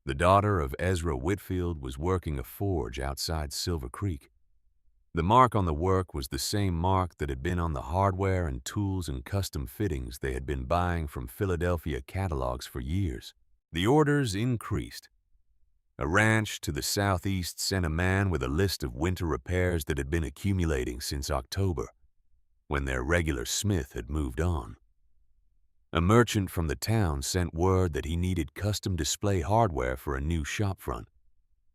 The daughter of Ezra Whitfield was working a forge outside Silver Creek. The mark on the work was the same mark that had been on the hardware and tools and custom fittings they had been buying from Philadelphia catalogs for years. The orders increased. A ranch to the southeast sent a man with a list of winter repairs that had been accumulating since October, when their regular smith had moved on. A merchant from the town sent word that he needed custom display hardware for a new shop front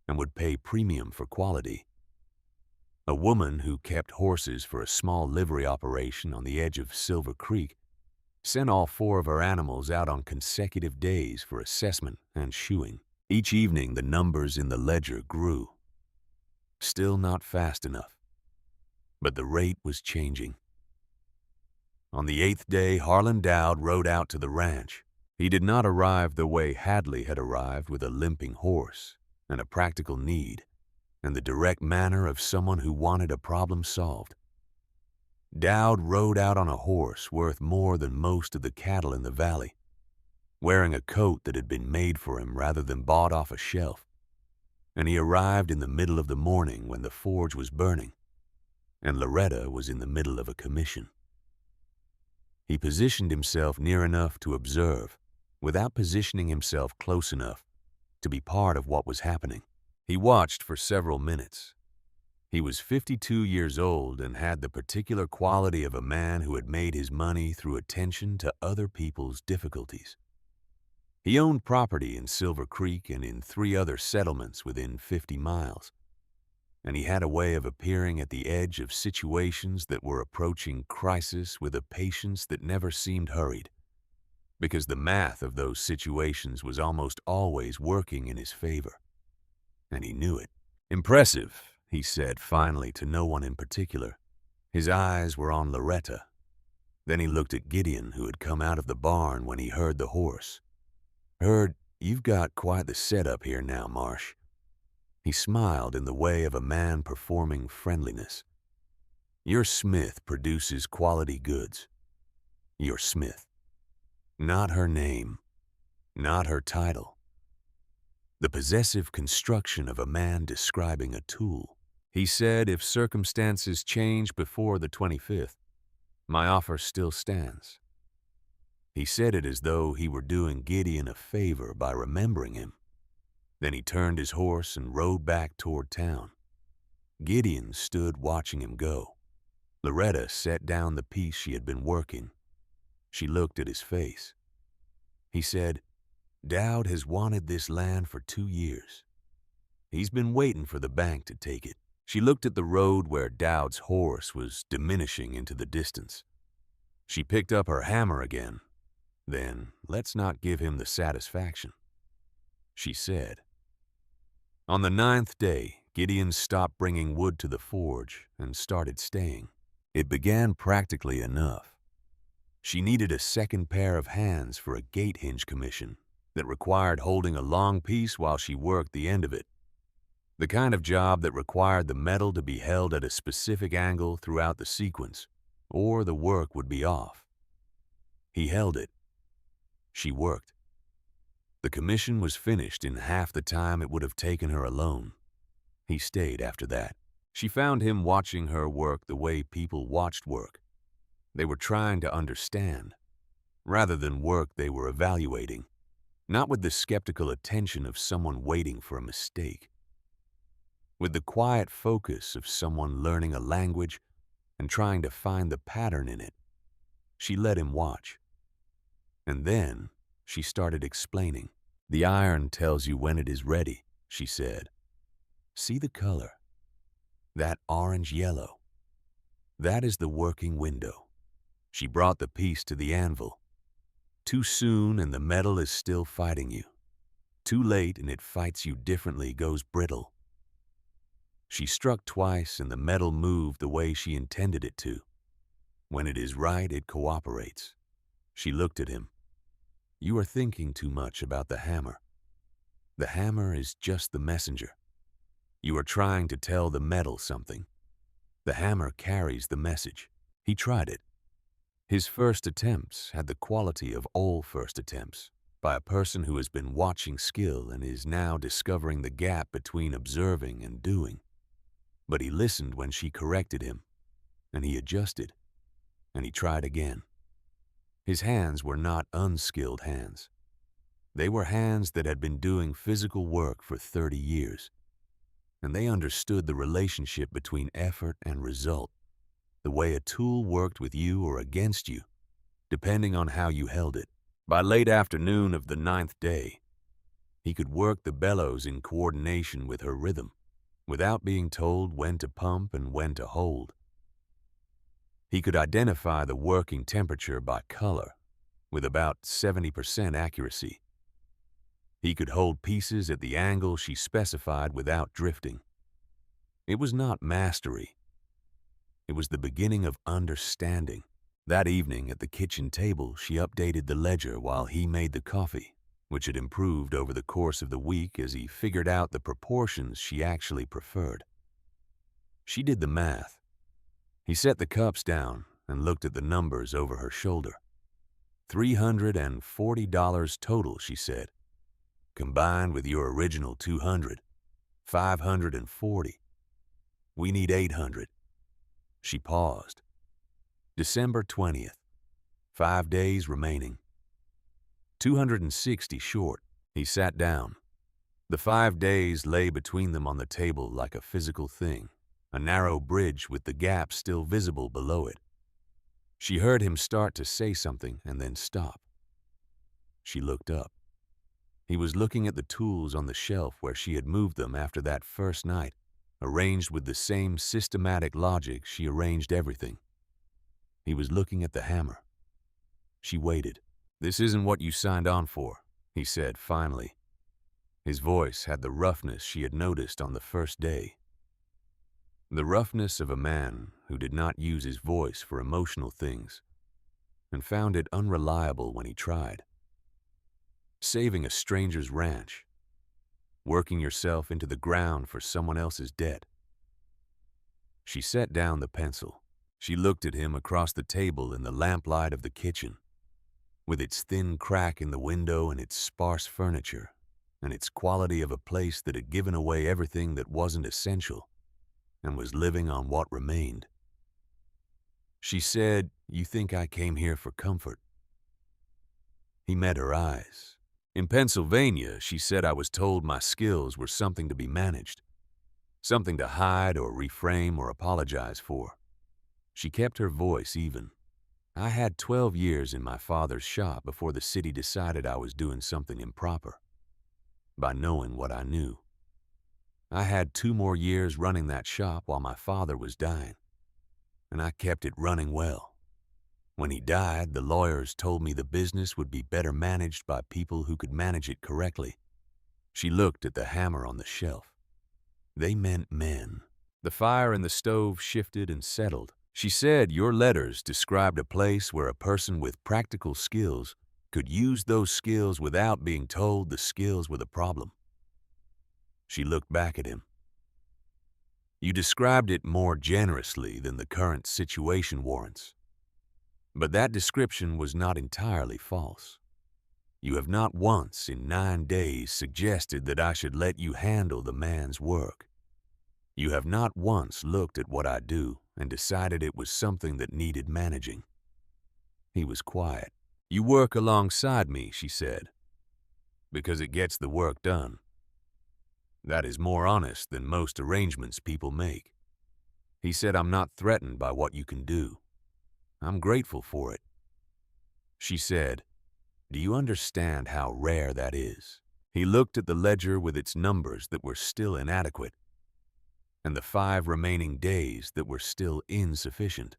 and would pay premium for quality. A woman who kept horses for a small livery operation on the edge of Silver Creek sent all 4 of her animals out on consecutive days for assessment and shoeing. Each evening, the numbers in the ledger grew. Still not fast enough, but the rate was changing. On the 8th day, Harlan Dowd rode out to the ranch. He did not arrive the way Hadley had arrived, with a limping horse and a practical need, and the direct manner of someone who wanted a problem solved. Dowd rode out on a horse worth more than most of the cattle in the valley, wearing a coat that had been made for him rather than bought off a shelf, and he arrived in the middle of the morning when the forge was burning, and Loretta was in the middle of a commission. He positioned himself near enough to observe, without positioning himself close enough to be part of what was happening. He watched for several minutes. He was 52 years old and had the particular quality of a man who had made his money through attention to other people's difficulties. He owned property in Silver Creek and in 3 other settlements within 50 miles. and he had a way of appearing at the edge of situations that were approaching crisis with a patience that never seemed hurried, because the math of those situations was almost always working in his favor, and he knew it. "Impressive," he said finally to no one in particular. His eyes were on Loretta. Then he looked at Gideon, who had come out of the barn when he heard the horse. "Heard you've got quite the setup here now, Marsh." He smiled in the way of a man performing friendliness. "Your Smith produces quality goods. Your Smith. Not her name, not her title. The possessive construction of a man describing a tool." He said, "If circumstances change before the 25th, my offer still stands." He said it as though he were doing Gideon a favor by remembering him. Then he turned his horse and rode back toward town. Gideon stood watching him go. Loretta set down the piece she had been working. She looked at his face. He said, "Dowd has wanted this land for 2 years. He's been waiting for the bank to take it." She looked at the road where Dowd's horse was diminishing into the distance. She picked up her hammer again. "Then let's not give him the satisfaction," she said. On the 9th day, Gideon stopped bringing wood to the forge and started staying. It began practically enough. She needed a second pair of hands for a gate hinge commission that required holding a long piece while she worked the end of it. The kind of job that required the metal to be held at a specific angle throughout the sequence, or the work would be off. He held it. She worked. The commission was finished in half the time it would have taken her alone. He stayed after that. She found him watching her work the way people watched work. They were trying to understand, rather than work they were evaluating, not with the skeptical attention of someone waiting for a mistake. With the quiet focus of someone learning a language and trying to find the pattern in it. She let him watch. And then she started explaining. "The iron tells you when it is ready," she said. "See the color? That orange-yellow. That is the working window." She brought the piece to the anvil. "Too soon and the metal is still fighting you. Too late and it fights you differently, goes brittle." She struck twice and the metal moved the way she intended it to. When it is right, it cooperates. She looked at him. "You are thinking too much about the hammer. The hammer is just the messenger. You are trying to tell the metal something. The hammer carries the message." He tried it. His first attempts had the quality of all first attempts, by a person who has been watching skill and is now discovering the gap between observing and doing. But he listened when she corrected him, and he adjusted, and he tried again. His hands were not unskilled hands. They were hands that had been doing physical work for 30 years, and they understood the relationship between effort and result, the way a tool worked with you or against you, depending on how you held it. By late afternoon of the 9th day, he could work the bellows in coordination with her rhythm, without being told when to pump and when to hold. He could identify the working temperature by color, with about 70% accuracy. He could hold pieces at the angle she specified without drifting. It was not mastery. It was the beginning of understanding. That evening at the kitchen table, she updated the ledger while he made the coffee, which had improved over the course of the week as he figured out the proportions she actually preferred. She did the math. He set the cups down and looked at the numbers over her shoulder. $340 total, she said. Combined with your original $200, $540. We need $800. She paused. December 20th. 5 days remaining. 260 short. He sat down. The 5 days lay between them on the table like a physical thing, a narrow bridge with the gap still visible below it. She heard him start to say something and then stop. She looked up. He was looking at the tools on the shelf where she had moved them after that first night, arranged with the same systematic logic she arranged everything. He was looking at the hammer. She waited. "This isn't what you signed on for," he said finally. His voice had the roughness she had noticed on the first day. The roughness of a man who did not use his voice for emotional things and found it unreliable when he tried. Saving a stranger's ranch, working yourself into the ground for someone else's debt. She set down the pencil. She looked at him across the table in the lamplight of the kitchen, with its thin crack in the window and its sparse furniture, and its quality of a place that had given away everything that wasn't essential and was living on what remained. She said, "You think I came here for comfort?" He met her eyes. "In Pennsylvania," she said, "I was told my skills were something to be managed, something to hide or reframe or apologize for." She kept her voice even. "I had 12 years in my father's shop before the city decided I was doing something improper, by knowing what I knew. I had 2 more years running that shop while my father was dying, and I kept it running well. When he died, the lawyers told me the business would be better managed by people who could manage it correctly." She looked at the hammer on the shelf. They meant men. The fire in the stove shifted and settled. She said, "Your letters described a place where a person with practical skills could use those skills without being told the skills were the problem." She looked back at him. "You described it more generously than the current situation warrants. But that description was not entirely false. You have not once in 9 days suggested that I should let you handle the man's work. You have not once looked at what I do and decided it was something that needed managing." He was quiet. "You work alongside me," she said, "because it gets the work done. That is more honest than most arrangements people make." He said, "I'm not threatened by what you can do. I'm grateful for it." She said, "Do you understand how rare that is?" He looked at the ledger with its numbers that were still inadequate, and the 5 remaining days that were still insufficient.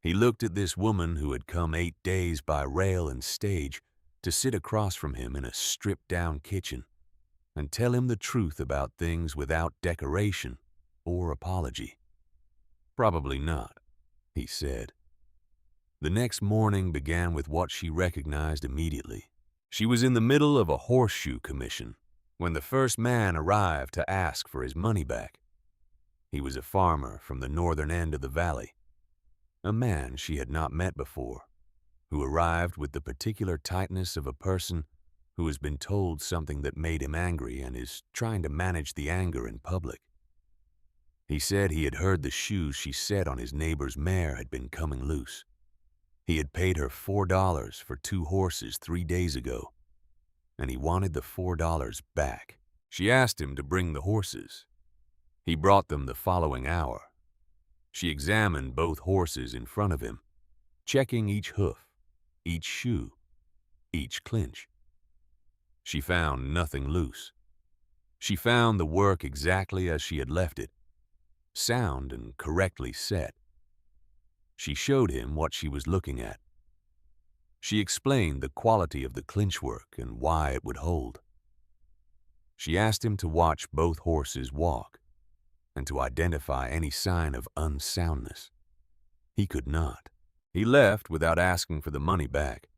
He looked at this woman who had come 8 days by rail and stage to sit across from him in a stripped-down kitchen and tell him the truth about things without decoration or apology. "Probably not," he said. The next morning began with what she recognized immediately. She was in the middle of a horseshoe commission when the first man arrived to ask for his money back. He was a farmer from the northern end of the valley, a man she had not met before, who arrived with the particular tightness of a person who has been told something that made him angry and is trying to manage the anger in public. He said he had heard the shoes she set on his neighbor's mare had been coming loose. He had paid her $4 for 2 horses 3 days ago, and he wanted the $4 back. She asked him to bring the horses. He brought them the following hour. She examined both horses in front of him, checking each hoof, each shoe, each clinch. She found nothing loose. She found the work exactly as she had left it, sound and correctly set. She showed him what she was looking at. She explained the quality of the clinch work and why it would hold. She asked him to watch both horses walk and to identify any sign of unsoundness. He could not. He left without asking for the money back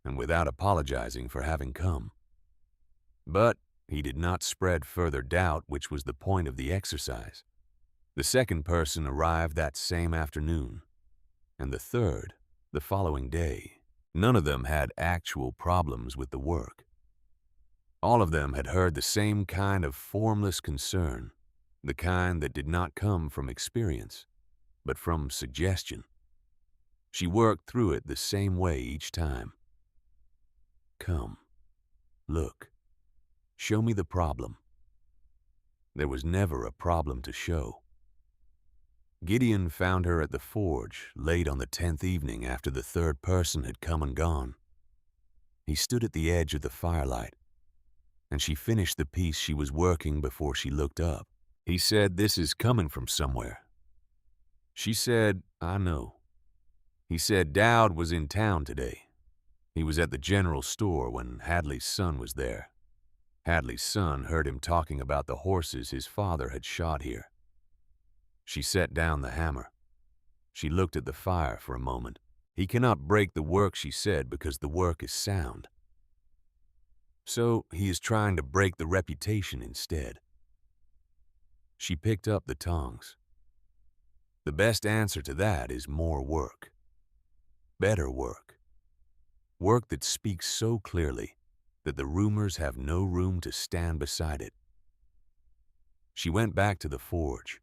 and without apologizing for having come. But he did not spread further doubt, which was the point of the exercise. The second person arrived that same afternoon, and the third the following day. None of them had actual problems with the work. All of them had heard the same kind of formless concern, the kind that did not come from experience, but from suggestion. She worked through it the same way each time. "Come, look, show me the problem." There was never a problem to show. Gideon found her at the forge late on the 10th evening after the third person had come and gone. He stood at the edge of the firelight, and she finished the piece she was working before she looked up. He said, "This is coming from somewhere." She said, "I know." He said Dowd was in town today. He was at the general store when Hadley's son was there. Hadley's son heard him talking about the horses his father had shot here. She set down the hammer. She looked at the fire for a moment. "He cannot break the work," she said, "because the work is sound. So he is trying to break the reputation instead." She picked up the tongs. "The best answer to that is more work. Better work. Work that speaks so clearly that the rumors have no room to stand beside it." She went back to the forge.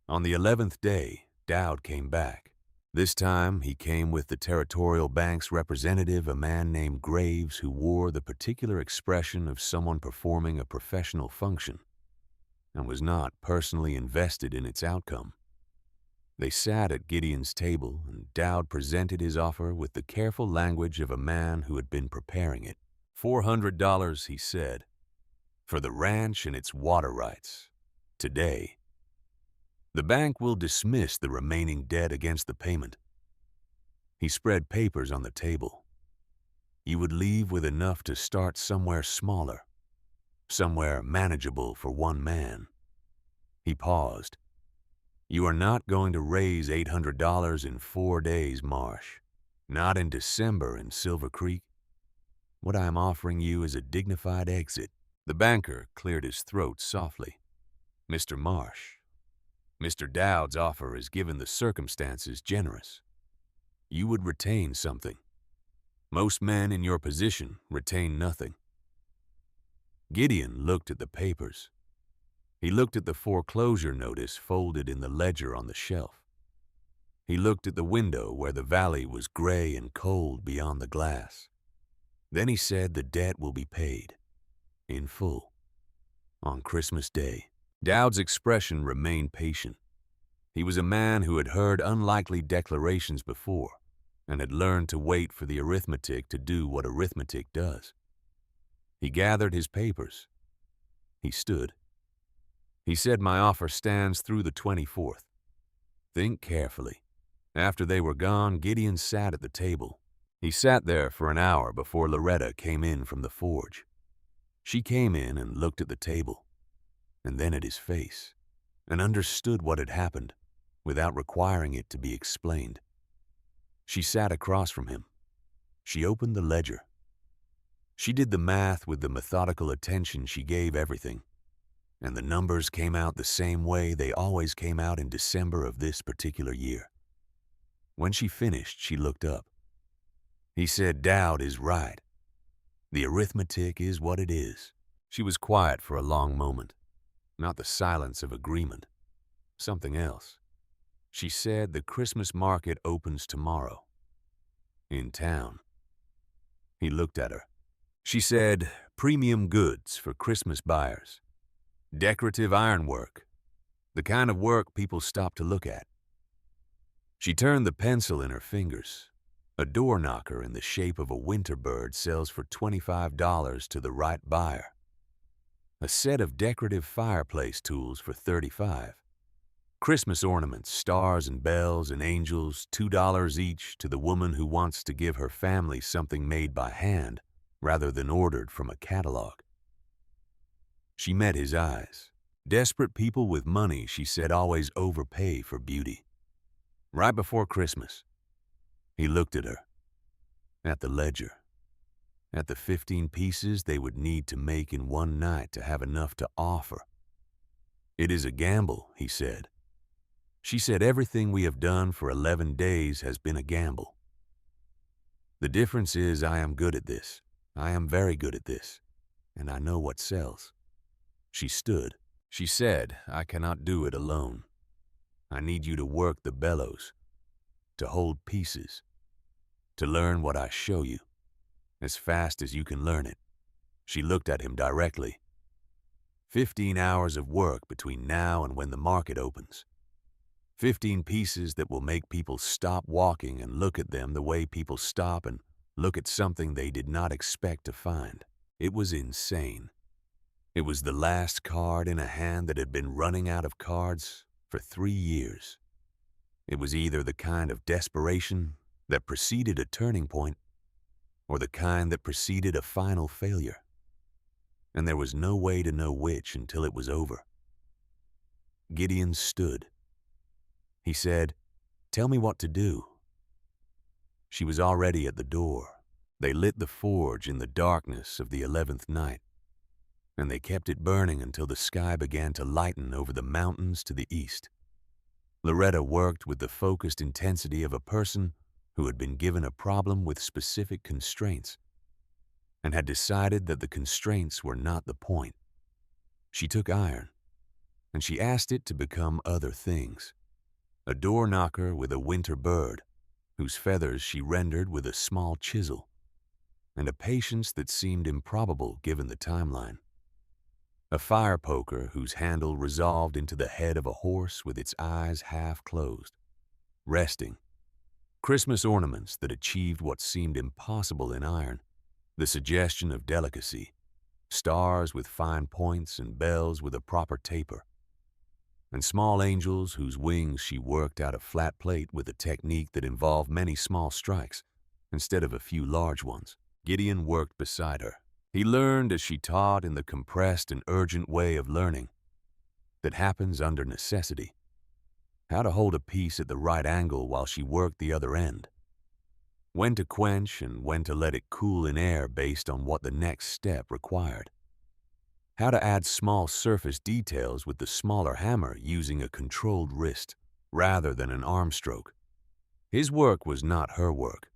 On the 11th day, Dowd came back. This time, he came with the Territorial Bank's representative, a man named Graves, who wore the particular expression of someone performing a professional function and was not personally invested in its outcome. They sat at Gideon's table, and Dowd presented his offer with the careful language of a man who had been preparing it. $400, he said, for the ranch and its water rights, today. The bank will dismiss the remaining debt against the payment. He spread papers on the table. You would leave with enough to start somewhere smaller, somewhere manageable for one man. He paused. "You are not going to raise $800 in 4 days, Marsh. Not in December in Silver Creek. What I am offering you is a dignified exit." The banker cleared his throat softly. "Mr. Marsh, Mr. Dowd's offer is, given the circumstances, generous. You would retain something. Most men in your position retain nothing." Gideon looked at the papers. He looked at the foreclosure notice folded in the ledger on the shelf. He looked at the window where the valley was gray and cold beyond the glass. Then he said the debt will be paid, in full, on Christmas Day. Dowd's expression remained patient. He was a man who had heard unlikely declarations before and had learned to wait for the arithmetic to do what arithmetic does. He gathered his papers. He stood. He said, "My offer stands through the 24th. Think carefully." After they were gone, Gideon sat at the table. He sat there for an hour before Loretta came in from the forge. She came in and looked at the table, and then at his face, and understood what had happened without requiring it to be explained. She sat across from him. She opened the ledger. She did the math with the methodical attention she gave everything, and the numbers came out the same way they always came out in December of this particular year. When she finished, she looked up. He said, "Dowd is right. The arithmetic is what it is." She was quiet for a long moment. Not the silence of agreement. Something else. She said, "The Christmas market opens tomorrow. In town." He looked at her. She said, "Premium goods for Christmas buyers. Decorative ironwork. The kind of work people stop to look at." She turned the pencil in her fingers. A door knocker in the shape of a winter bird sells for $25 to the right buyer. A set of decorative fireplace tools for $35. Christmas ornaments, stars and bells and angels, $2 each to the woman who wants to give her family something made by hand rather than ordered from a catalog. She met his eyes. Desperate people with money, she said, always overpay for beauty. Right before Christmas, he looked at her, at the ledger, at the 15 pieces they would need to make in one night to have enough to offer. "It is a gamble," he said. She said, "Everything we have done for 11 days has been a gamble. The difference is I am good at this. I am very good at this, and I know what sells." She stood. She said, "I cannot do it alone. I need you to work the bellows, to hold pieces, to learn what I show you, as fast as you can learn it." She looked at him directly. 15 hours of work between now and when the market opens. 15 pieces that will make people stop walking and look at them the way people stop and look at something they did not expect to find. It was insane. It was the last card in a hand that had been running out of cards for 3 years. It was either the kind of desperation that preceded a turning point or the kind that preceded a final failure. And there was no way to know which until it was over. Gideon stood. He said, "Tell me what to do." She was already at the door. They lit the forge in the darkness of the 11th night, and they kept it burning until the sky began to lighten over the mountains to the east. Loretta worked with the focused intensity of a person who had been given a problem with specific constraints and had decided that the constraints were not the point. She took iron, and she asked it to become other things. A door knocker with a winter bird, whose feathers she rendered with a small chisel, and a patience that seemed improbable given the timeline. A fire poker whose handle resolved into the head of a horse with its eyes half closed, resting. Christmas ornaments that achieved what seemed impossible in iron, the suggestion of delicacy, stars with fine points and bells with a proper taper, and small angels whose wings she worked out of flat plate with a technique that involved many small strikes instead of a few large ones. Gideon worked beside her. He learned as she taught in the compressed and urgent way of learning that happens under necessity, how to hold a piece at the right angle while she worked the other end, when to quench and when to let it cool in air based on what the next step required, how to add small surface details with the smaller hammer using a controlled wrist rather than an arm stroke. His work was not her work,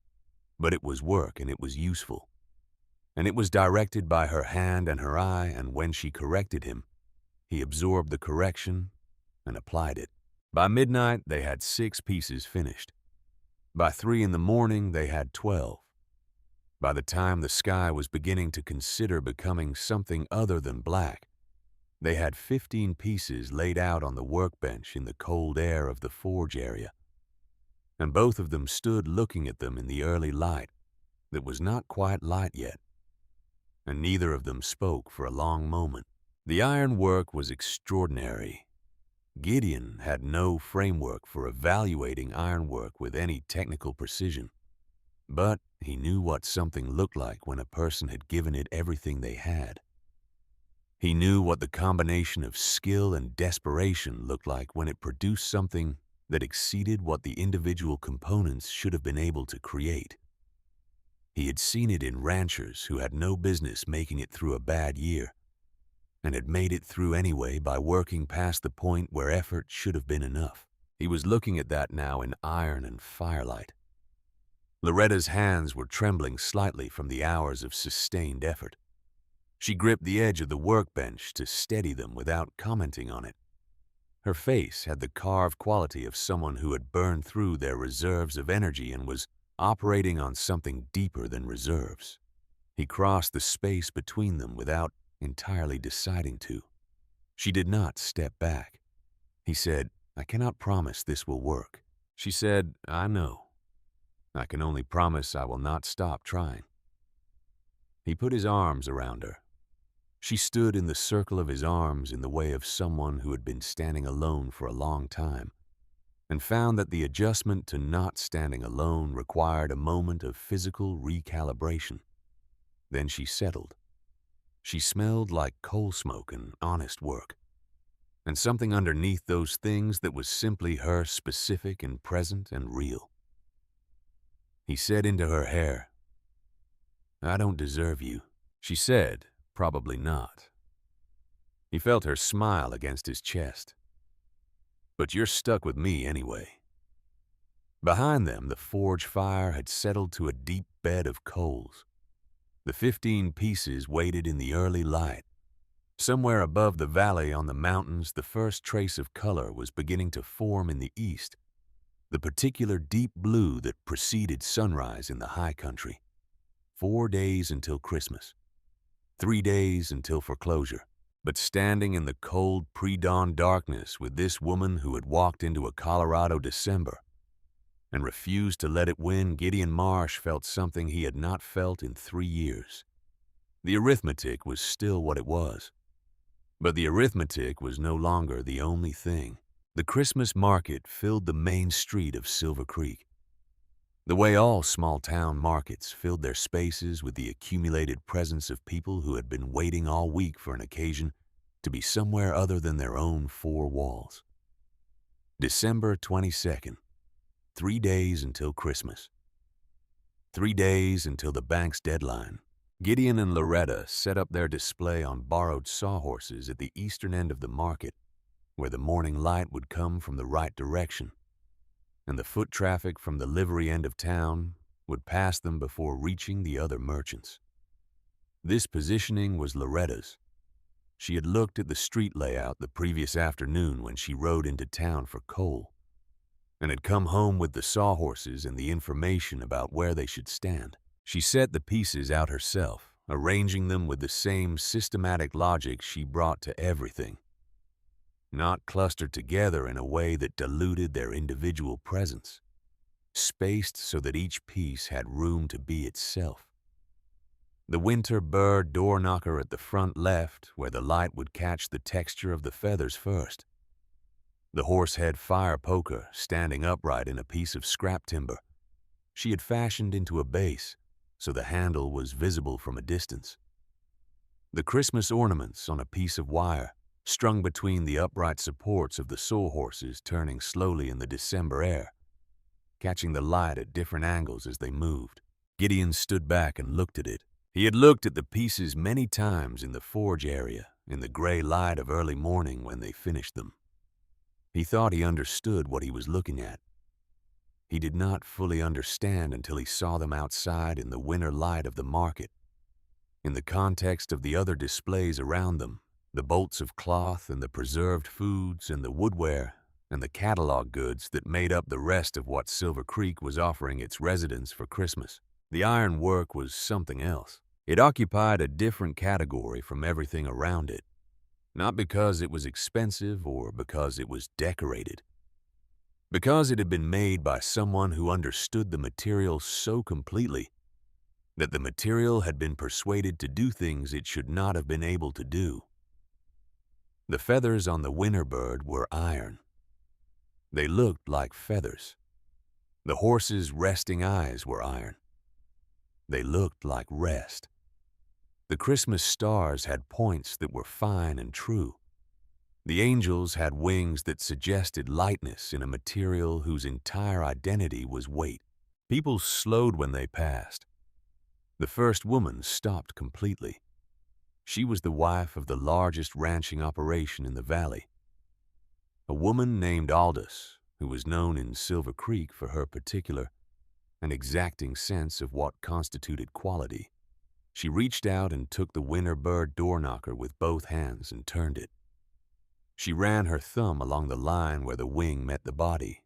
but it was work and it was useful. And it was directed by her hand and her eye, and when she corrected him, he absorbed the correction and applied it. By midnight, they had 6 pieces finished. By 3 in the morning, they had 12. By the time the sky was beginning to consider becoming something other than black, they had 15 pieces laid out on the workbench in the cold air of the forge area. And both of them stood looking at them in the early light that was not quite light yet. And neither of them spoke for a long moment. The iron work was extraordinary. Gideon had no framework for evaluating ironwork with any technical precision, but he knew what something looked like when a person had given it everything they had. He knew what the combination of skill and desperation looked like when it produced something that exceeded what the individual components should have been able to create. He had seen it in ranchers who had no business making it through a bad year, and had made it through anyway by working past the point where effort should have been enough. He was looking at that now in iron and firelight. Loretta's hands were trembling slightly from the hours of sustained effort. She gripped the edge of the workbench to steady them without commenting on it. Her face had the carved quality of someone who had burned through their reserves of energy and was operating on something deeper than reserves. He crossed the space between them without entirely deciding to. She did not step back. He said, "I cannot promise this will work." She said, "I know. I can only promise I will not stop trying." He put his arms around her. She stood in the circle of his arms in the way of someone who had been standing alone for a long time, and found that the adjustment to not standing alone required a moment of physical recalibration. Then she settled. She smelled like coal smoke and honest work, and something underneath those things that was simply her specific and present and real. He said into her hair, "I don't deserve you." She said, "Probably not." He felt her smile against his chest. "But you're stuck with me anyway." Behind them, the forge fire had settled to a deep bed of coals. The 15 pieces waited in the early light. Somewhere above the valley on the mountains, the first trace of color was beginning to form in the east, the particular deep blue that preceded sunrise in the high country. 4 days until Christmas. 3 days until foreclosure. But standing in the cold pre-dawn darkness with this woman who had walked into a Colorado December and refused to let it win, Gideon Marsh felt something he had not felt in 3 years. The arithmetic was still what it was, But the arithmetic was no longer the only thing. The Christmas market filled the main street of Silver Creek. The way all small-town markets filled their spaces with the accumulated presence of people who had been waiting all week for an occasion to be somewhere other than their own four walls. December 22nd, 3 days until Christmas. 3 days until the bank's deadline. Gideon and Loretta set up their display on borrowed sawhorses at the eastern end of the market, where the morning light would come from the right direction, and the foot traffic from the livery end of town would pass them before reaching the other merchants. This positioning was Loretta's. She had looked at the street layout the previous afternoon when she rode into town for coal, and had come home with the sawhorses and the information about where they should stand. She set the pieces out herself, arranging them with the same systematic logic she brought to everything, not clustered together in a way that diluted their individual presence, spaced so that each piece had room to be itself. The winter burr door knocker at the front left, where the light would catch the texture of the feathers first. The horsehead fire poker standing upright in a piece of scrap timber she had fashioned into a base so the handle was visible from a distance. The Christmas ornaments on a piece of wire strung between the upright supports of the sawhorses turning slowly in the December air, catching the light at different angles as they moved. Gideon stood back and looked at it. He had looked at the pieces many times in the forge area in the gray light of early morning when they finished them. He thought he understood what he was looking at. He did not fully understand until he saw them outside in the winter light of the market, in the context of the other displays around them, the bolts of cloth and the preserved foods and the woodware and the catalog goods that made up the rest of what Silver Creek was offering its residents for Christmas. The iron work was something else. It occupied a different category from everything around it, not because it was expensive or because it was decorated, because it had been made by someone who understood the material so completely that the material had been persuaded to do things it should not have been able to do. The feathers on the winter bird were iron. They looked like feathers. The horse's resting eyes were iron. They looked like rest. The Christmas stars had points that were fine and true. The angels had wings that suggested lightness in a material whose entire identity was weight. People slowed when they passed. The first woman stopped completely. She was the wife of the largest ranching operation in the valley, a woman named Aldous, who was known in Silver Creek for her particular and exacting sense of what constituted quality. She reached out and took the winter bird door knocker with both hands and turned it. She ran her thumb along the line where the wing met the body.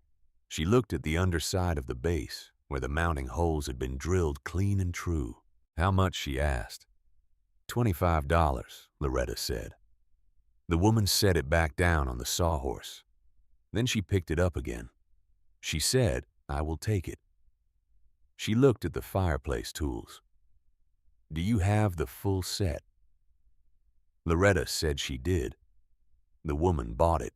She looked at the underside of the base, where the mounting holes had been drilled clean and true. How much, she asked. $25, Loretta said. The woman set it back down on the sawhorse. Then she picked it up again. She said, "I will take it." She looked at the fireplace tools. "Do you have the full set?" Loretta said she did. The woman bought it.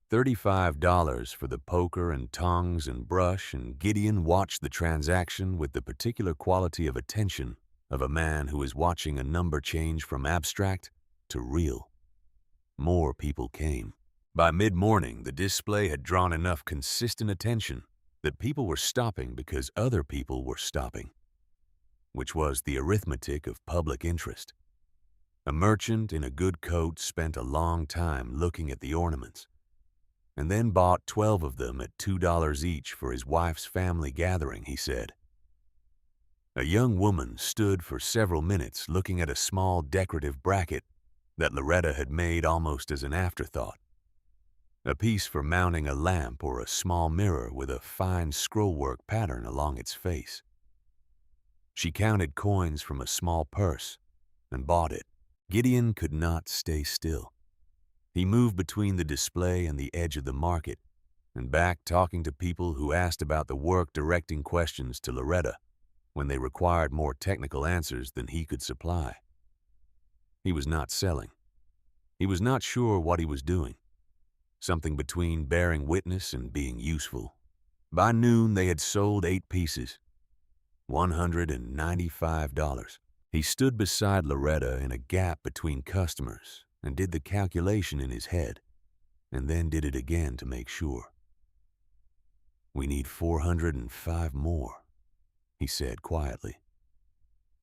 $35 for the poker and tongs and brush, and Gideon watched the transaction with the particular quality of attention of a man who is watching a number change from abstract to real. More people came. By mid-morning, the display had drawn enough consistent attention that people were stopping because other people were stopping, which was the arithmetic of public interest. A merchant in a good coat spent a long time looking at the ornaments, and then bought 12 of them at $2 each for his wife's family gathering, he said. A young woman stood for several minutes looking at a small decorative bracket that Loretta had made almost as an afterthought, a piece for mounting a lamp or a small mirror with a fine scrollwork pattern along its face. She counted coins from a small purse and bought it. Gideon could not stay still. He moved between the display and the edge of the market and back, talking to people who asked about the work, directing questions to Loretta when they required more technical answers than he could supply. He was not selling. He was not sure what he was doing, something between bearing witness and being useful. By noon, they had sold 8 pieces, $195. He stood beside Loretta in a gap between customers and did the calculation in his head, and then did it again to make sure. "We need 405 more, he said quietly.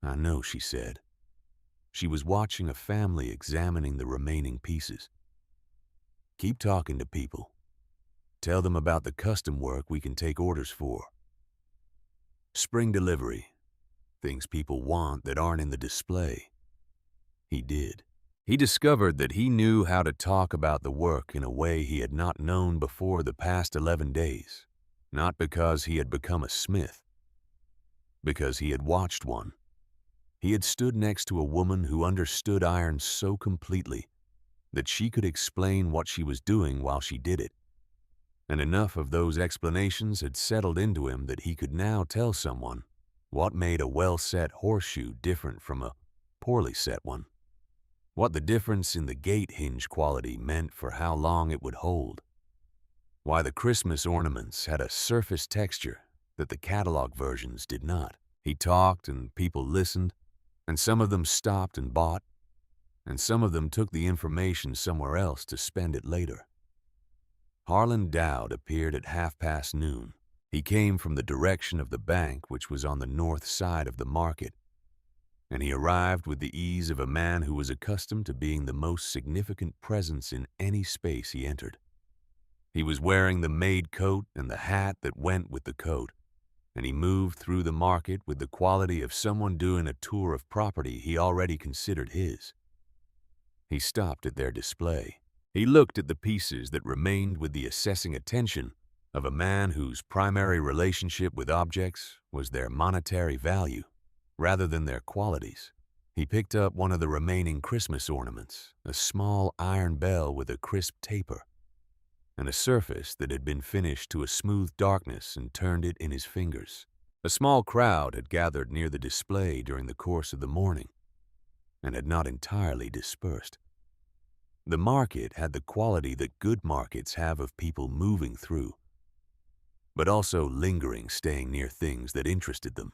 "I know," she said. She was watching a family examining the remaining pieces. "Keep talking to people. Tell them about the custom work we can take orders for. Spring delivery, things people want that aren't in the display." He did. He discovered that he knew how to talk about the work in a way he had not known before the past 11 days, not because he had become a smith, because he had watched one. He had stood next to a woman who understood iron so completely that she could explain what she was doing while she did it. And enough of those explanations had settled into him that he could now tell someone what made a well-set horseshoe different from a poorly set one, what the difference in the gate hinge quality meant for how long it would hold, why the Christmas ornaments had a surface texture that the catalog versions did not. He talked and people listened, and some of them stopped and bought, and some of them took the information somewhere else to spend it later. Harlan Dowd appeared at noon. He came from the direction of the bank, which was on the north side of the market, and he arrived with the ease of a man who was accustomed to being the most significant presence in any space he entered. He was wearing the maid coat and the hat that went with the coat, and he moved through the market with the quality of someone doing a tour of property he already considered his. He stopped at their display. He looked at the pieces that remained with the assessing attention of a man whose primary relationship with objects was their monetary value rather than their qualities. He picked up one of the remaining Christmas ornaments, a small iron bell with a crisp taper, and a surface that had been finished to a smooth darkness, and turned it in his fingers. A small crowd had gathered near the display during the course of the morning and had not entirely dispersed. The market had the quality that good markets have of people moving through, but also lingering, staying near things that interested them.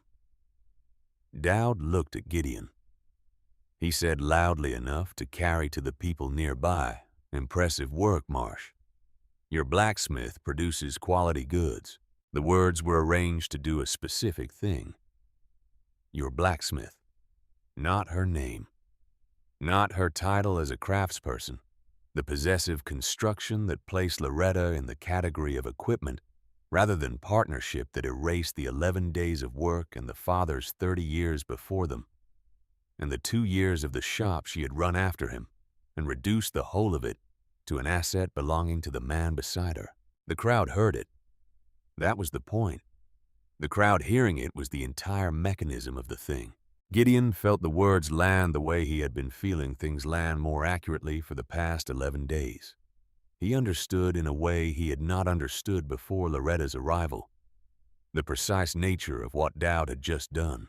Dowd looked at Gideon. He said loudly enough to carry to the people nearby, "Impressive work, Marsh. Your blacksmith produces quality goods." The words were arranged to do a specific thing. Your blacksmith. Not her name. Not her title as a craftsperson. The possessive construction that placed Loretta in the category of equipment rather than partnership that erased the 11 days of work and the father's 30 years before them, and the 2 years of the shop she had run after him, and reduced the whole of it to an asset belonging to the man beside her. The crowd heard it. That was the point. The crowd hearing it was the entire mechanism of the thing. Gideon felt the words land the way he had been feeling things land more accurately for the past 11 days. He understood in a way he had not understood before Loretta's arrival, the precise nature of what Dowd had just done.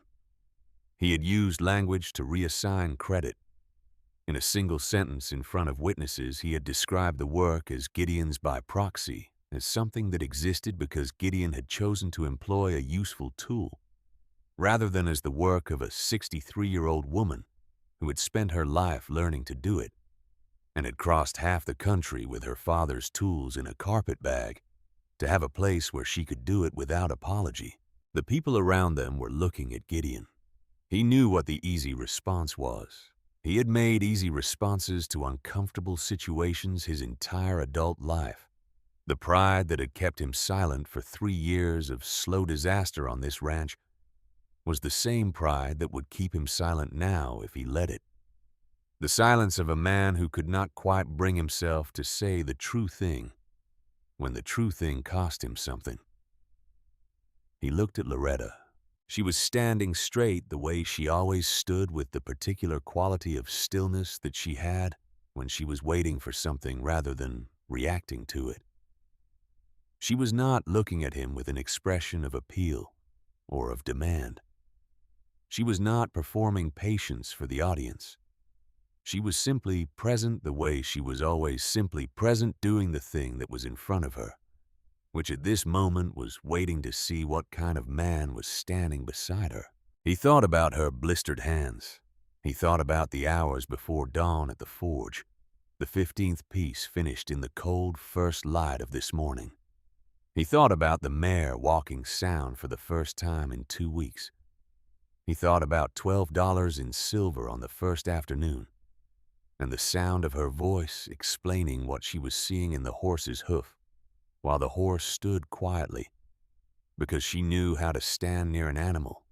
He had used language to reassign credit. In a single sentence in front of witnesses, he had described the work as Gideon's by proxy, as something that existed because Gideon had chosen to employ a useful tool, rather than as the work of a 63-year-old woman who had spent her life learning to do it, and had crossed half the country with her father's tools in a carpet bag to have a place where she could do it without apology. The people around them were looking at Gideon. He knew what the easy response was. He had made easy responses to uncomfortable situations his entire adult life. The pride that had kept him silent for 3 years of slow disaster on this ranch was the same pride that would keep him silent now if he let it. The silence of a man who could not quite bring himself to say the true thing when the true thing cost him something. He looked at Loretta. She was standing straight the way she always stood, with the particular quality of stillness that she had when she was waiting for something rather than reacting to it. She was not looking at him with an expression of appeal or of demand. She was not performing patience for the audience. She was simply present the way she was always simply present, doing the thing that was in front of her, which at this moment was waiting to see what kind of man was standing beside her. He thought about her blistered hands. He thought about the hours before dawn at the forge, the 15th piece finished in the cold first light of this morning. He thought about the mare walking sound for the first time in 2 weeks. He thought about $12 in silver on the first afternoon, and the sound of her voice explaining what she was seeing in the horse's hoof, while the horse stood quietly, because she knew how to stand near an animal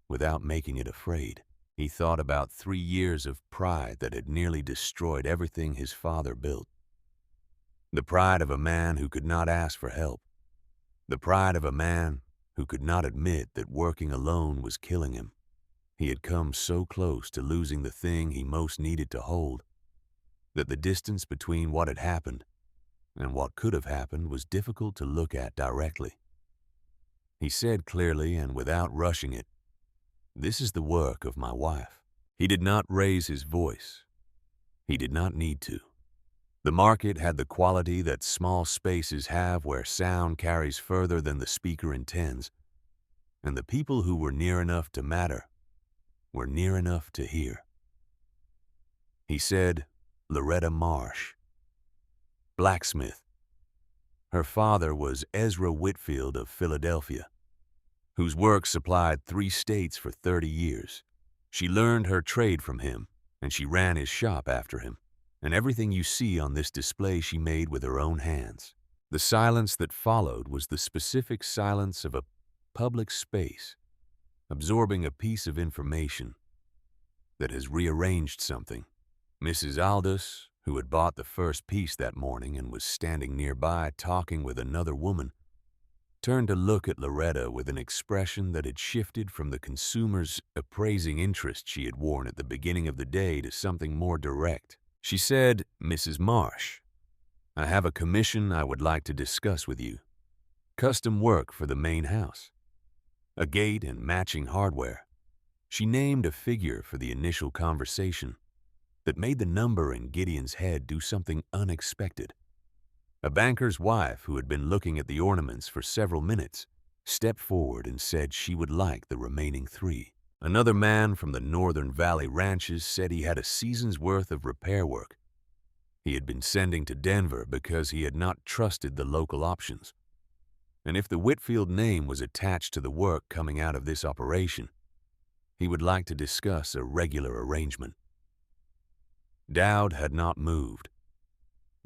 without making it afraid. He thought about 3 years of pride that had nearly destroyed everything his father built. The pride of a man who could not ask for help. The pride of a man who could not admit that working alone was killing him. He had come so close to losing the thing he most needed to hold that the distance between what had happened and what could have happened was difficult to look at directly. He said clearly and without rushing it, "This is the work of my wife." He did not raise his voice. He did not need to. The market had the quality that small spaces have where sound carries further than the speaker intends, and the people who were near enough to matter were near enough to hear. He said, "Loretta Marsh, blacksmith." Her father was Ezra Whitfield of Philadelphia, whose work supplied 3 states for 30 years. She learned her trade from him, and she ran his shop after him. And everything you see on this display she made with her own hands. The silence that followed was the specific silence of a public space, absorbing a piece of information that has rearranged something. Mrs. Aldous, who had bought the first piece that morning and was standing nearby talking with another woman, turned to look at Loretta with an expression that had shifted from the consumer's appraising interest she had worn at the beginning of the day to something more direct. She said, "Mrs. Marsh, I have a commission I would like to discuss with you. Custom work for the main house. A gate and matching hardware." She named a figure for the initial conversation that made the number in Gideon's head do something unexpected. A banker's wife who had been looking at the ornaments for several minutes stepped forward and said she would like the remaining 3. Another man from the Northern Valley ranches said he had a season's worth of repair work he had been sending to Denver because he had not trusted the local options. And if the Whitfield name was attached to the work coming out of this operation, he would like to discuss a regular arrangement. Dowd had not moved.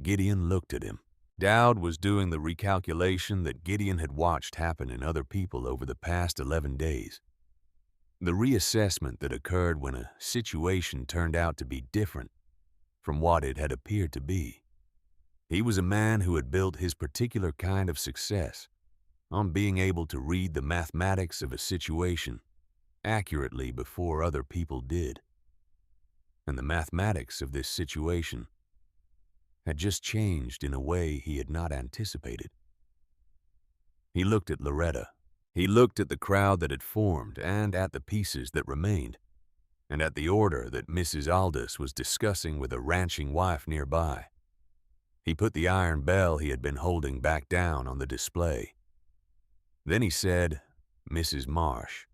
Gideon looked at him. Dowd was doing the recalculation that Gideon had watched happen in other people over the past 11 days. The reassessment that occurred when a situation turned out to be different from what it had appeared to be. He was a man who had built his particular kind of success on being able to read the mathematics of a situation accurately before other people did. And the mathematics of this situation had just changed in a way he had not anticipated. He looked at Loretta. He looked at the crowd that had formed and at the pieces that remained, and at the order that Mrs. Aldous was discussing with a ranching wife nearby. He put the iron bell he had been holding back down on the display. Then he said, "Mrs. Marsh,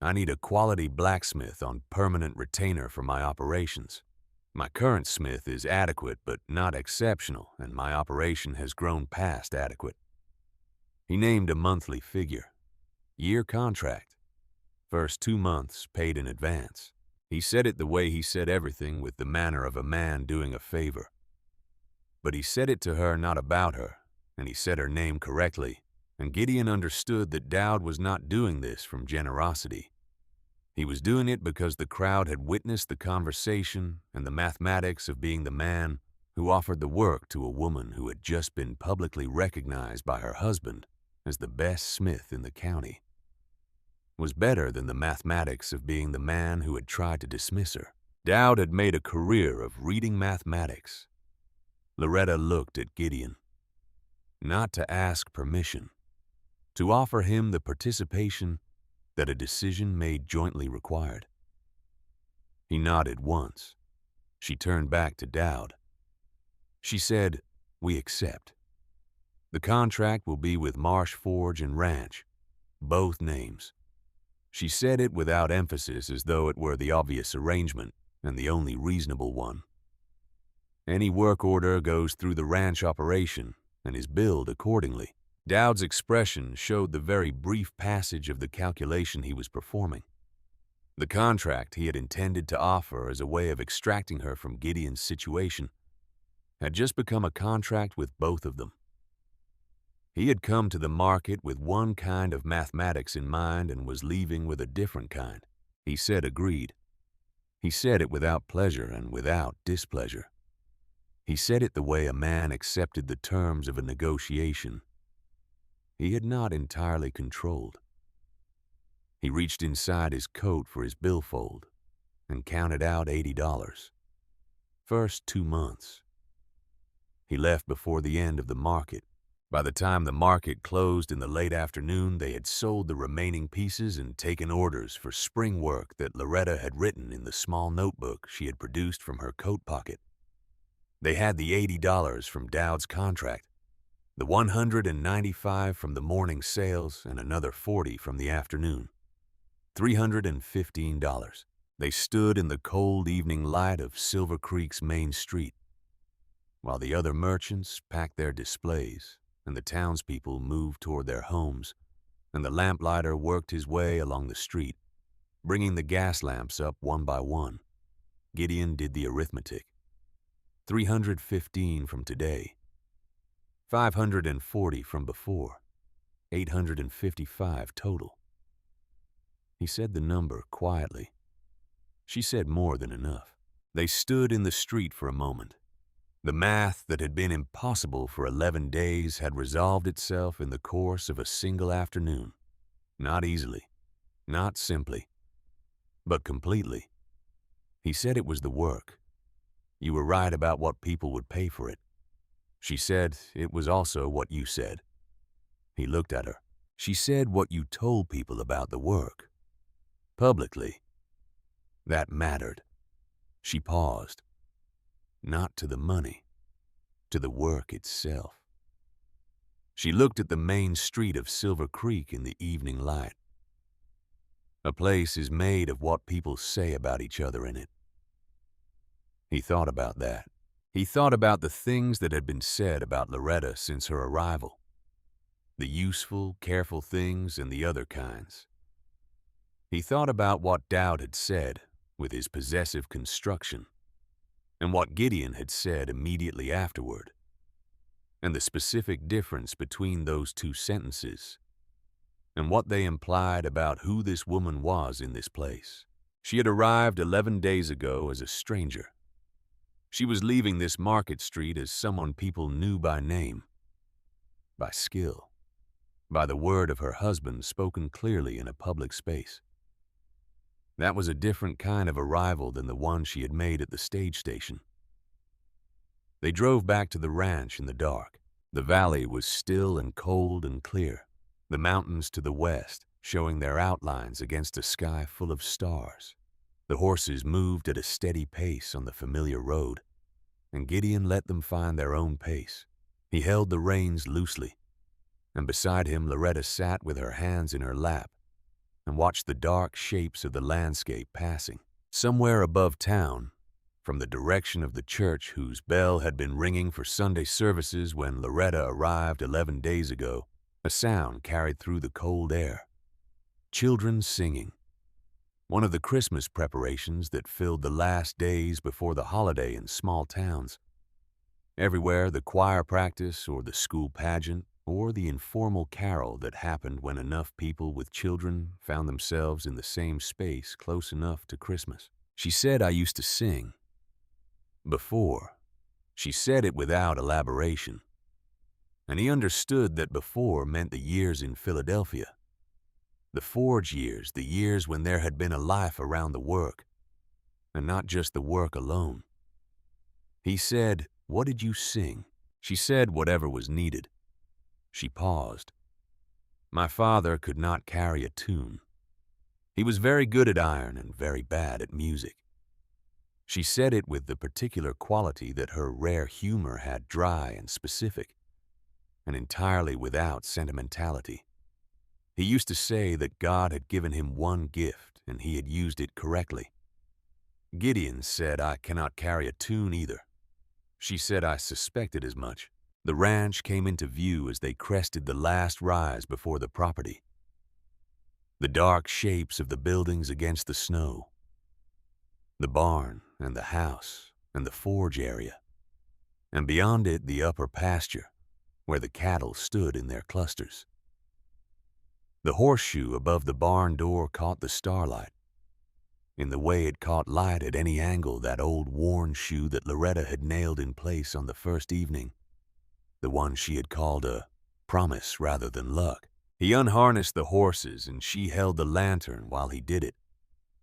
I need a quality blacksmith on permanent retainer for my operations. My current smith is adequate but not exceptional, and my operation has grown past adequate." He named a monthly figure. Year contract. First 2 months paid in advance. He said it the way he said everything, with the manner of a man doing a favor. But he said it to her, not about her, and he said her name correctly, and Gideon understood that Dowd was not doing this from generosity. He was doing it because the crowd had witnessed the conversation and the mathematics of being the man who offered the work to a woman who had just been publicly recognized by her husband as the best smith in the county was better than the mathematics of being the man who had tried to dismiss her. Dowd had made a career of reading mathematics. Loretta looked at Gideon, not to ask permission, to offer him the participation that a decision made jointly required. He nodded once, She turned back to Dowd. She said, "We accept. The contract will be with Marsh Forge and Ranch, both names." She said it without emphasis, as though it were the obvious arrangement and the only reasonable one. Any work order goes through the ranch operation and is billed accordingly. Dowd's expression showed the very brief passage of the calculation he was performing. The contract he had intended to offer as a way of extracting her from Gideon's situation had just become a contract with both of them. He had come to the market with one kind of mathematics in mind and was leaving with a different kind. He said agreed. He said it without pleasure and without displeasure. He said it the way a man accepted the terms of a negotiation he had not entirely controlled. He reached inside his coat for his billfold and counted out $80. First 2 months. He left before the end of the market. By the time the market closed in the late afternoon, they had sold the remaining pieces and taken orders for spring work that Loretta had written in the small notebook she had produced from her coat pocket. They had the $80 from Dowd's contract, the $195 from the morning sales, and another $40 from the afternoon. $315. They stood in the cold evening light of Silver Creek's main street, while the other merchants packed their displays and the townspeople moved toward their homes, and the lamplighter worked his way along the street, bringing the gas lamps up one by one. Gideon did the arithmetic. 315 from today, 540 from before, 855 total. He said the number quietly. She said more than enough. They stood in the street for a moment. The math that had been impossible for 11 days had resolved itself in the course of a single afternoon. Not easily, not simply, but completely. He said it was the work. You were right about what people would pay for it. She said it was also what you said. He looked at her. She said what you told people about the work. Publicly. That mattered. She paused. Not to the money, to the work itself. She looked at the main street of Silver Creek in the evening light. A place is made of what people say about each other in it. He thought about that. He thought about the things that had been said about Loretta since her arrival. The useful, careful things and the other kinds. He thought about what Dowd had said with his possessive construction, and what Gideon had said immediately afterward, and the specific difference between those two sentences, and what they implied about who this woman was in this place. She had arrived 11 days ago as a stranger. She was leaving this market street as someone people knew by name, by skill, by the word of her husband spoken clearly in a public space. That was a different kind of arrival than the one she had made at the stage station. They drove back to the ranch in the dark. The valley was still and cold and clear, the mountains to the west showing their outlines against a sky full of stars. The horses moved at a steady pace on the familiar road, and Gideon let them find their own pace. He held the reins loosely, and beside him Loretta sat with her hands in her lap and watched the dark shapes of the landscape passing. Somewhere above town, from the direction of the church whose bell had been ringing for Sunday services when Loretta arrived 11 days ago, a sound carried through the cold air. Children singing. One of the Christmas preparations that filled the last days before the holiday in small towns. Everywhere the choir practice or the school pageant or the informal carol that happened when enough people with children found themselves in the same space close enough to Christmas. She said I used to sing. Before. She said it without elaboration. And he understood that before meant the years in Philadelphia. The Forge years, the years when there had been a life around the work, and not just the work alone. He said, "What did you sing?" She said whatever was needed. She paused. My father could not carry a tune. He was very good at iron and very bad at music. She said it with the particular quality that her rare humor had, dry and specific, and entirely without sentimentality. He used to say that God had given him one gift and he had used it correctly. Gideon said, "I cannot carry a tune either." She said, "I suspected as much." The ranch came into view as they crested the last rise before the property. The dark shapes of the buildings against the snow. The barn and the house and the forge area. And beyond it, the upper pasture, where the cattle stood in their clusters. The horseshoe above the barn door caught the starlight, in the way it caught light at any angle that old worn shoe that Loretta had nailed in place on the first evening, the one she had called a promise rather than luck. He unharnessed the horses and she held the lantern while he did it,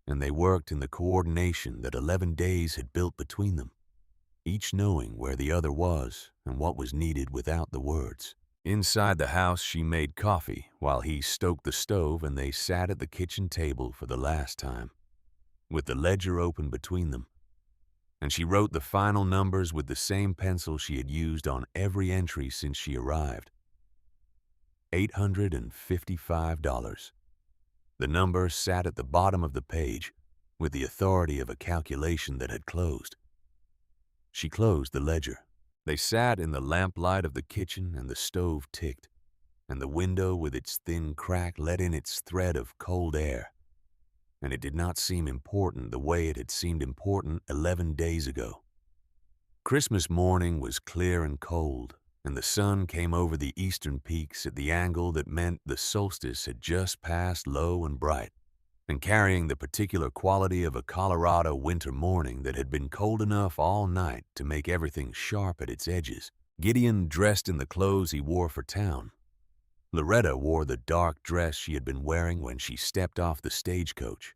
and they worked in the coordination that 11 days had built between them, each knowing where the other was and what was needed without the words. Inside the house, she made coffee while he stoked the stove, and they sat at the kitchen table for the last time, with the ledger open between them. And she wrote the final numbers with the same pencil she had used on every entry since she arrived. $855. The number sat at the bottom of the page with the authority of a calculation that had closed. She closed the ledger. They sat in the lamplight of the kitchen, and the stove ticked, and the window with its thin crack let in its thread of cold air, and it did not seem important the way it had seemed important 11 days ago. Christmas morning was clear and cold, and the sun came over the eastern peaks at the angle that meant the solstice had just passed low and bright, and carrying the particular quality of a Colorado winter morning that had been cold enough all night to make everything sharp at its edges. Gideon dressed in the clothes he wore for town. Loretta wore the dark dress she had been wearing when she stepped off the stagecoach.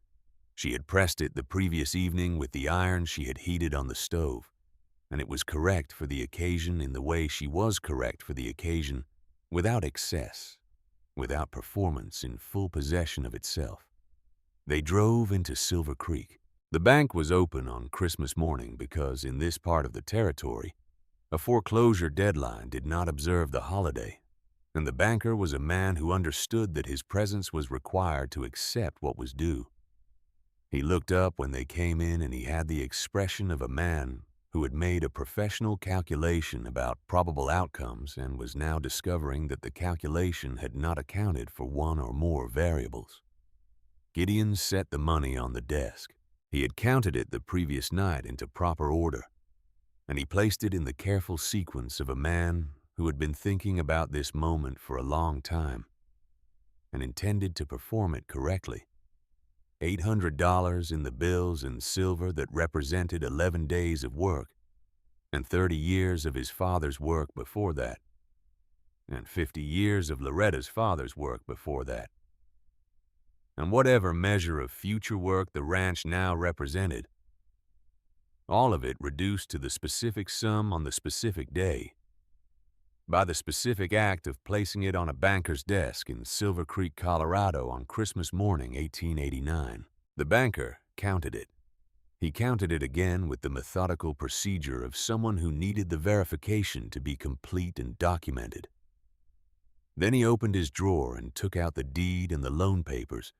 She had pressed it the previous evening with the iron she had heated on the stove, and it was correct for the occasion in the way she was correct for the occasion, without excess, without performance, in full possession of itself. They drove into Silver Creek. The bank was open on Christmas morning because in this part of the territory, a foreclosure deadline did not observe the holiday, and the banker was a man who understood that his presence was required to accept what was due. He looked up when they came in, and he had the expression of a man who had made a professional calculation about probable outcomes and was now discovering that the calculation had not accounted for one or more variables. Gideon set the money on the desk. He had counted it the previous night into proper order, and he placed it in the careful sequence of a man who had been thinking about this moment for a long time and intended to perform it correctly. $800 in the bills and silver that represented 11 days of work, and 30 years of his father's work before that, and 50 years of Loretta's father's work before that. And whatever measure of future work the ranch now represented, all of it reduced to the specific sum on the specific day, by the specific act of placing it on a banker's desk in Silver Creek, Colorado on Christmas morning, 1889. The banker counted it. He counted it again with the methodical procedure of someone who needed the verification to be complete and documented. Then he opened his drawer and took out the deed and the loan papers,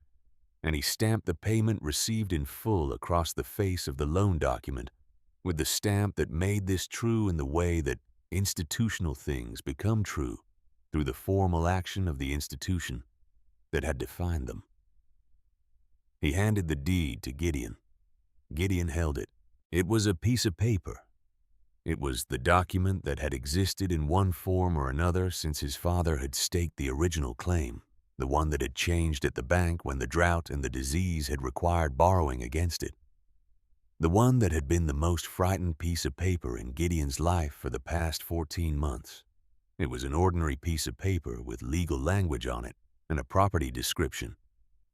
and he stamped the payment received in full across the face of the loan document with the stamp that made this true in the way that institutional things become true through the formal action of the institution that had defined them. He handed the deed to Gideon. Gideon held it. It was a piece of paper. It was the document that had existed in one form or another since his father had staked the original claim, the one that had changed at the bank when the drought and the disease had required borrowing against it. The one that had been the most frightened piece of paper in Gideon's life for the past 14 months. It was an ordinary piece of paper with legal language on it and a property description,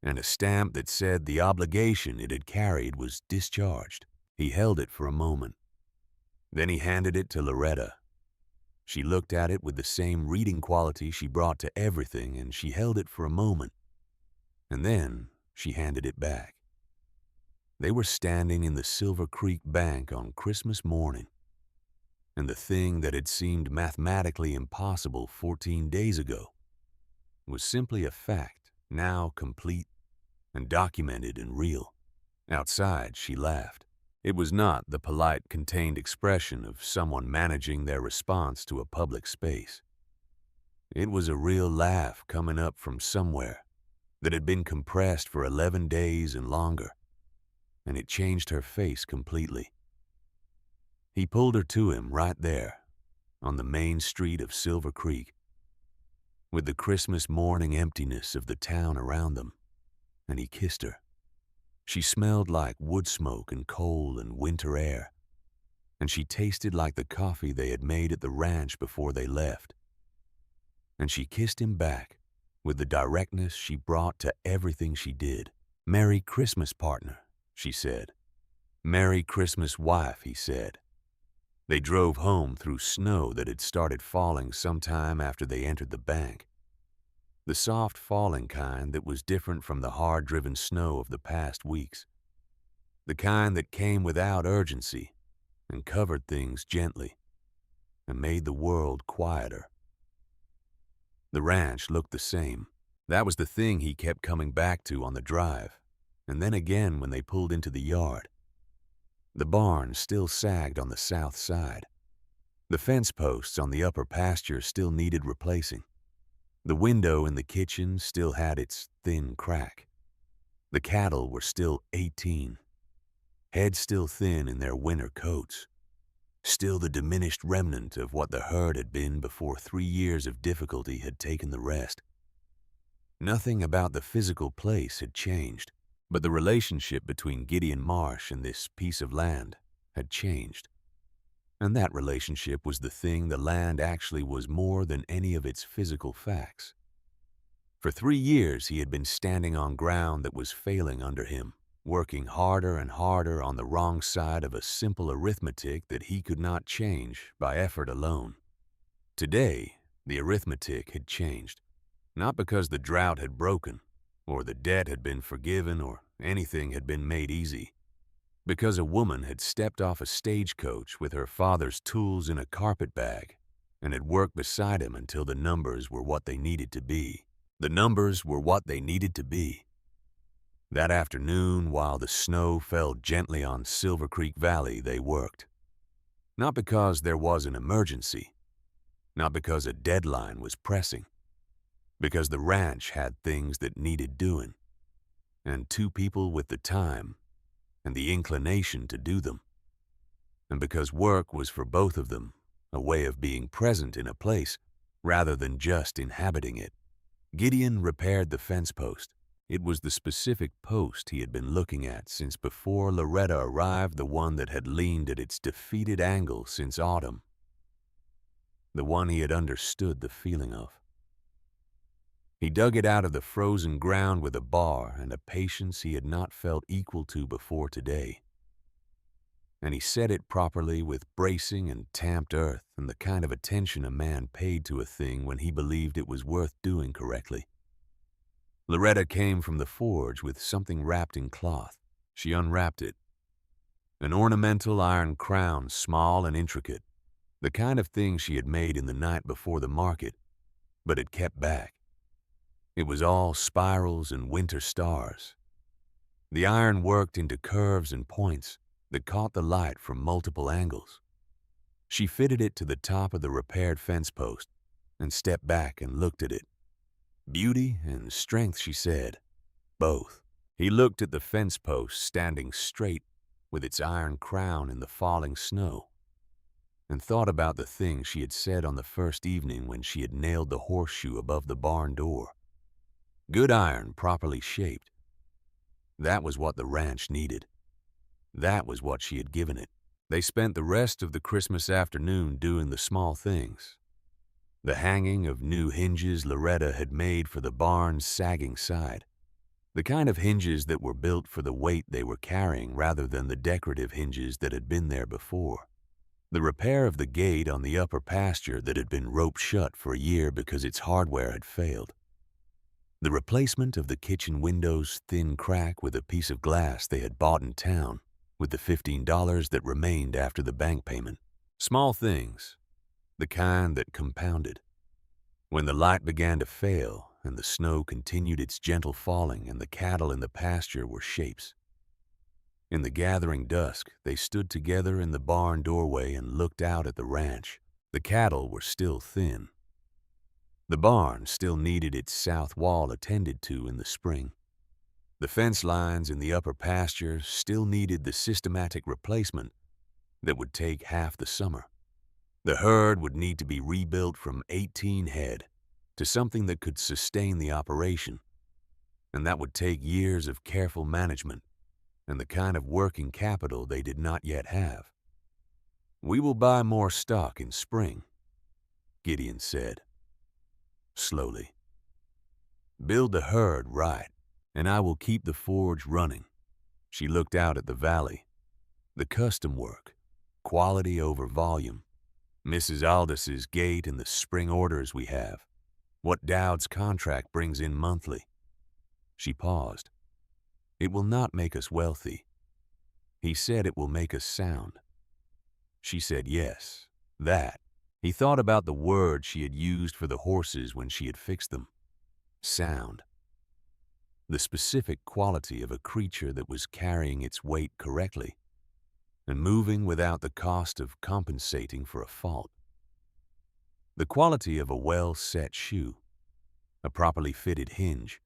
and a stamp that said the obligation it had carried was discharged. He held it for a moment. Then he handed it to Loretta. She looked at it with the same reading quality she brought to everything, and she held it for a moment. And then she handed it back. They were standing in the Silver Creek Bank on Christmas morning, and the thing that had seemed mathematically impossible 14 days ago was simply a fact, now complete and documented and real. Outside, she laughed. It was not the polite, contained expression of someone managing their response to a public space. It was a real laugh coming up from somewhere that had been compressed for 11 days and longer, and it changed her face completely. He pulled her to him right there, on the main street of Silver Creek, with the Christmas morning emptiness of the town around them, and he kissed her. She smelled like wood smoke and coal and winter air, and she tasted like the coffee they had made at the ranch before they left. And she kissed him back with the directness she brought to everything she did. "Merry Christmas, partner," she said. "Merry Christmas, wife," he said. They drove home through snow that had started falling sometime after they entered the bank. The soft falling kind that was different from the hard-driven snow of the past weeks. The kind that came without urgency and covered things gently and made the world quieter. The ranch looked the same. That was the thing he kept coming back to on the drive, and then again when they pulled into the yard. The barn still sagged on the south side. The fence posts on the upper pasture still needed replacing. The window in the kitchen still had its thin crack. The cattle were still 18, heads still thin in their winter coats, still the diminished remnant of what the herd had been before 3 years of difficulty had taken the rest. Nothing about the physical place had changed, but the relationship between Gideon Marsh and this piece of land had changed. And that relationship was the thing the land actually was more than any of its physical facts. For 3 years he had been standing on ground that was failing under him, working harder and harder on the wrong side of a simple arithmetic that he could not change by effort alone. Today, the arithmetic had changed, not because the drought had broken, or the debt had been forgiven, or anything had been made easy. Because a woman had stepped off a stagecoach with her father's tools in a carpet bag and had worked beside him until the numbers were what they needed to be. The numbers were what they needed to be. That afternoon, while the snow fell gently on Silver Creek Valley, they worked. Not because there was an emergency, not because a deadline was pressing, because the ranch had things that needed doing, and 2 people with the time and the inclination to do them. And because work was for both of them a way of being present in a place rather than just inhabiting it. Gideon repaired the fence post. It was the specific post he had been looking at since before Loretta arrived, the one that had leaned at its defeated angle since autumn. The one he had understood the feeling of. He dug it out of the frozen ground with a bar and a patience he had not felt equal to before today. And he set it properly with bracing and tamped earth and the kind of attention a man paid to a thing when he believed it was worth doing correctly. Loretta came from the forge with something wrapped in cloth. She unwrapped it. An ornamental iron crown, small and intricate, the kind of thing she had made in the night before the market, but had kept back. It was all spirals and winter stars. The iron worked into curves and points that caught the light from multiple angles. She fitted it to the top of the repaired fence post and stepped back and looked at it. Beauty and strength, she said. Both. He looked at the fence post standing straight with its iron crown in the falling snow and thought about the thing she had said on the first evening when she had nailed the horseshoe above the barn door. Good iron, properly shaped. That was what the ranch needed. That was what she had given it. They spent the rest of the Christmas afternoon doing the small things. The hanging of new hinges Loretta had made for the barn's sagging side. The kind of hinges that were built for the weight they were carrying rather than the decorative hinges that had been there before. The repair of the gate on the upper pasture that had been roped shut for a year because its hardware had failed. The replacement of the kitchen window's thin crack with a piece of glass they had bought in town with the $15 that remained after the bank payment. Small things, the kind that compounded. When the light began to fail and the snow continued its gentle falling and the cattle in the pasture were shapes. In the gathering dusk, they stood together in the barn doorway and looked out at the ranch. The cattle were still thin. The barn still needed its south wall attended to in the spring. The fence lines in the upper pasture still needed the systematic replacement that would take half the summer. The herd would need to be rebuilt from 18 head to something that could sustain the operation, and that would take years of careful management and the kind of working capital they did not yet have. "We will buy more stock in spring," Gideon said, slowly. "Build the herd right, and I will keep the forge running." She looked out at the valley. The custom work, quality over volume, Mrs. Aldis's gate and the spring orders we have, what Dowd's contract brings in monthly. She paused. "It will not make us wealthy. He said it will make us sound." She said yes, that. He thought about the word she had used for the horses when she had fixed them. Sound. The specific quality of a creature that was carrying its weight correctly and moving without the cost of compensating for a fault. The quality of a well-set shoe, a properly fitted hinge,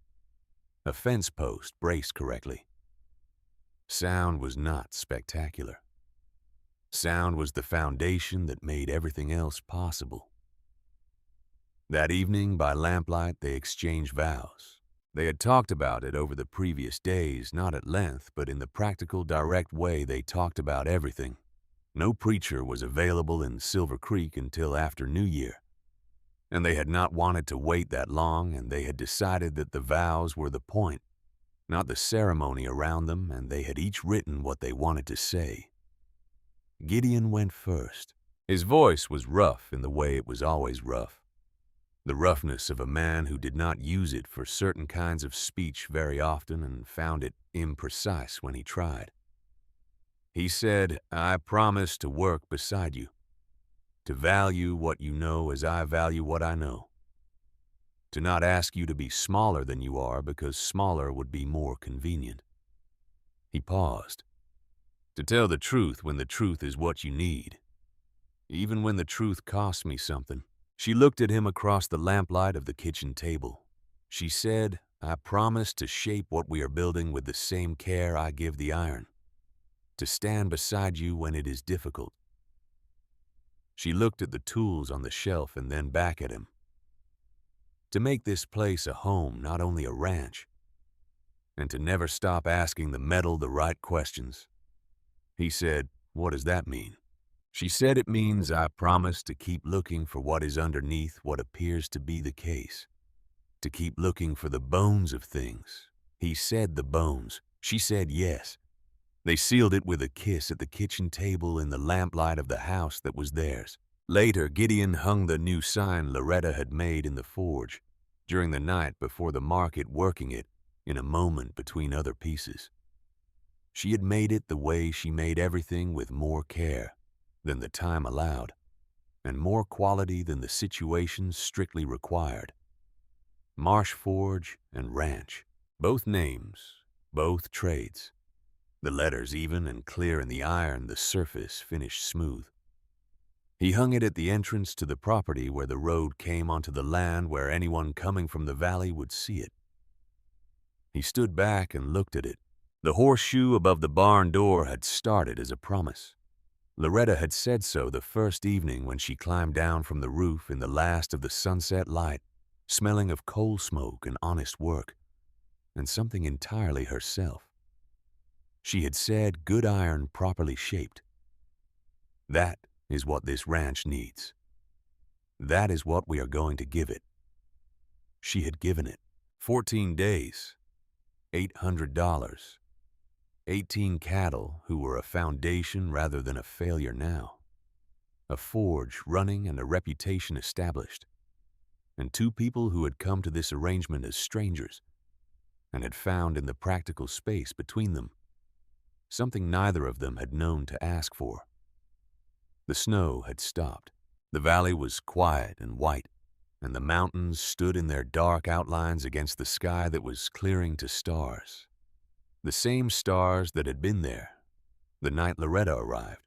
a fence post braced correctly. Sound was not spectacular. Sound was the foundation that made everything else possible. That evening, by lamplight, they exchanged vows. They had talked about it over the previous days, not at length, but in the practical, direct way they talked about everything. No preacher was available in Silver Creek until after New Year, and they had not wanted to wait that long, and they had decided that the vows were the point, not the ceremony around them, and they had each written what they wanted to say. Gideon went first. His voice was rough in the way it was always rough. The roughness of a man who did not use it for certain kinds of speech very often and found it imprecise when he tried. He said, "I promise to work beside you, to value what you know as I value what I know, to not ask you to be smaller than you are because smaller would be more convenient." He paused. "To tell the truth when the truth is what you need, even when the truth costs me something." She looked at him across the lamplight of the kitchen table. She said, "I promise to shape what we are building with the same care I give the iron, to stand beside you when it is difficult." She looked at the tools on the shelf and then back at him. "To make this place a home, not only a ranch, and to never stop asking the metal the right questions." He said, "What does that mean?" She said, "It means I promise to keep looking for what is underneath what appears to be the case, to keep looking for the bones of things." He said the bones. She said yes. They sealed it with a kiss at the kitchen table in the lamplight of the house that was theirs. Later, Gideon hung the new sign Loretta had made in the forge during the night before the market, working it in a moment between other pieces. She had made it the way she made everything, with more care than the time allowed, and more quality than the situation strictly required. Marsh Forge and Ranch, both names, both trades. The letters even and clear in the iron, the surface finished smooth. He hung it at the entrance to the property where the road came onto the land where anyone coming from the valley would see it. He stood back and looked at it. The horseshoe above the barn door had started as a promise. Loretta had said so the first evening when she climbed down from the roof in the last of the sunset light, smelling of coal smoke and honest work, and something entirely herself. She had said, "Good iron properly shaped. That is what this ranch needs. That is what we are going to give it." She had given it. 14 days, $800. 18 cattle who were a foundation rather than a failure now. A forge running and a reputation established. and two people who had come to this arrangement as strangers and had found in the practical space between them something neither of them had known to ask for. The snow had stopped. The valley was quiet and white, and the mountains stood in their dark outlines against the sky that was clearing to stars. The same stars that had been there the night Loretta arrived.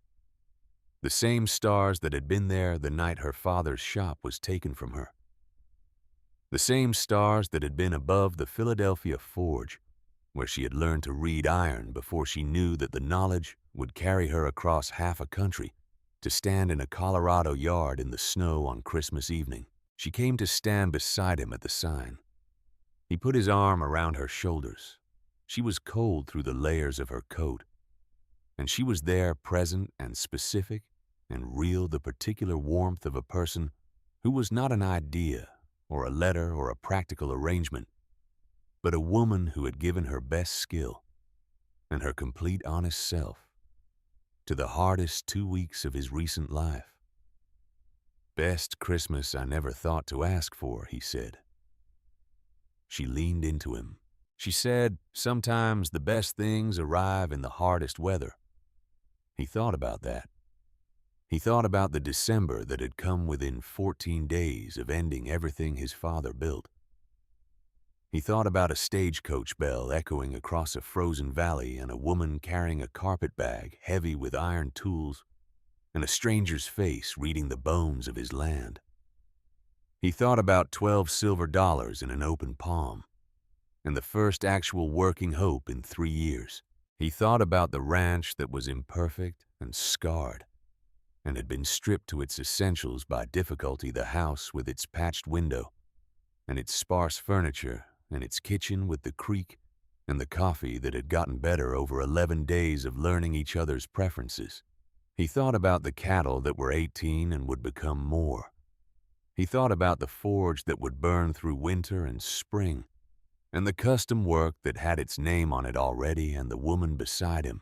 The same stars that had been there the night her father's shop was taken from her. The same stars that had been above the Philadelphia forge, where she had learned to read iron before she knew that the knowledge would carry her across half a country to stand in a Colorado yard in the snow on Christmas evening. She came to stand beside him at the sign. He put his arm around her shoulders. She was cold through the layers of her coat, and she was there present and specific and real, the particular warmth of a person who was not an idea or a letter or a practical arrangement, but a woman who had given her best skill and her complete honest self to the hardest 2 weeks of his recent life. "Best Christmas I never thought to ask for," he said. She leaned into him. She said, "Sometimes the best things arrive in the hardest weather." He thought about that. He thought about the December that had come within 14 days of ending everything his father built. He thought about a stagecoach bell echoing across a frozen valley and a woman carrying a carpet bag heavy with iron tools and a stranger's face reading the bones of his land. He thought about 12 silver dollars in an open palm and the first actual working hope in 3 years. He thought about the ranch that was imperfect and scarred and had been stripped to its essentials by difficulty, the house with its patched window and its sparse furniture and its kitchen with the creak and the coffee that had gotten better over 11 days of learning each other's preferences. He thought about the cattle that were 18 and would become more. He thought about the forge that would burn through winter and spring, and the custom work that had its name on it already, and the woman beside him,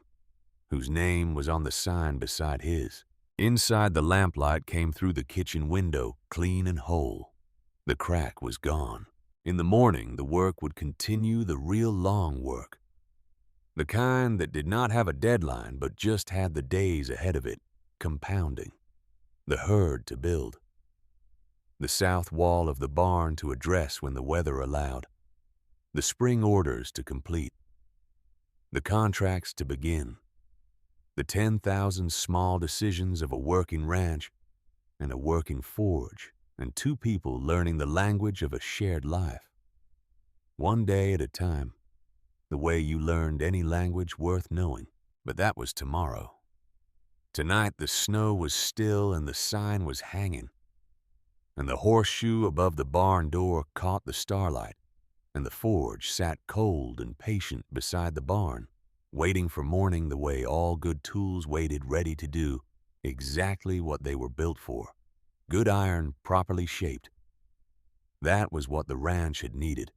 whose name was on the sign beside his. Inside, the lamplight came through the kitchen window, clean and whole. The crack was gone. In the morning, the work would continue, the real long work, the kind that did not have a deadline but just had the days ahead of it, compounding, the herd to build, the south wall of the barn to address when the weather allowed, the spring orders to complete, the contracts to begin, the 10,000 small decisions of a working ranch and a working forge, and two people learning the language of a shared life. One day at a time, the way you learned any language worth knowing. But that was tomorrow. Tonight the snow was still and the sign was hanging, and the horseshoe above the barn door caught the starlight, and the forge sat cold and patient beside the barn, waiting for morning the way all good tools waited, ready to do exactly what they were built for. Good iron properly shaped. That was what the ranch had needed.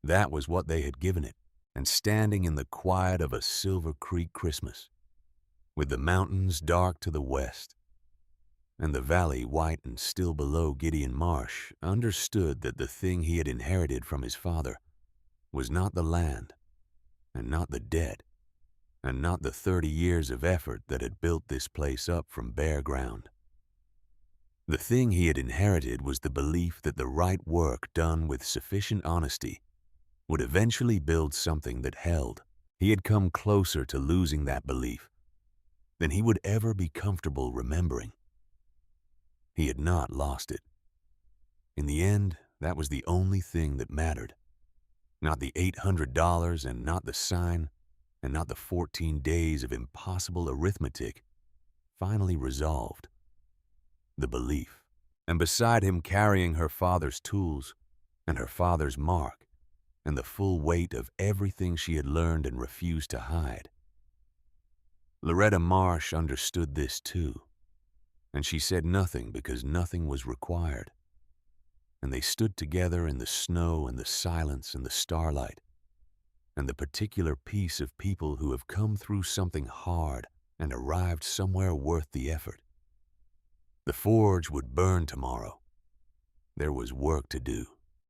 That was what they had given it. And standing in the quiet of a Silver Creek Christmas, with the mountains dark to the west, and the valley white and still below Gideon Marsh, understood that the thing he had inherited from his father was not the land, and not the debt, and not the 30 years of effort that had built this place up from bare ground. The thing he had inherited was the belief that the right work done with sufficient honesty would eventually build something that held. He had come closer to losing that belief than he would ever be comfortable remembering. He had not lost it. In the end, that was the only thing that mattered. Not the $800 and not the sign and not the 14 days of impossible arithmetic, finally resolved. The belief. And beside him, carrying her father's tools and her father's mark and the full weight of everything she had learned and refused to hide. Loretta Marsh understood this too, and she said nothing because nothing was required. And they stood together in the snow and the silence and the starlight, and the particular piece of people who have come through something hard and arrived somewhere worth the effort. The forge would burn tomorrow. There was work to do.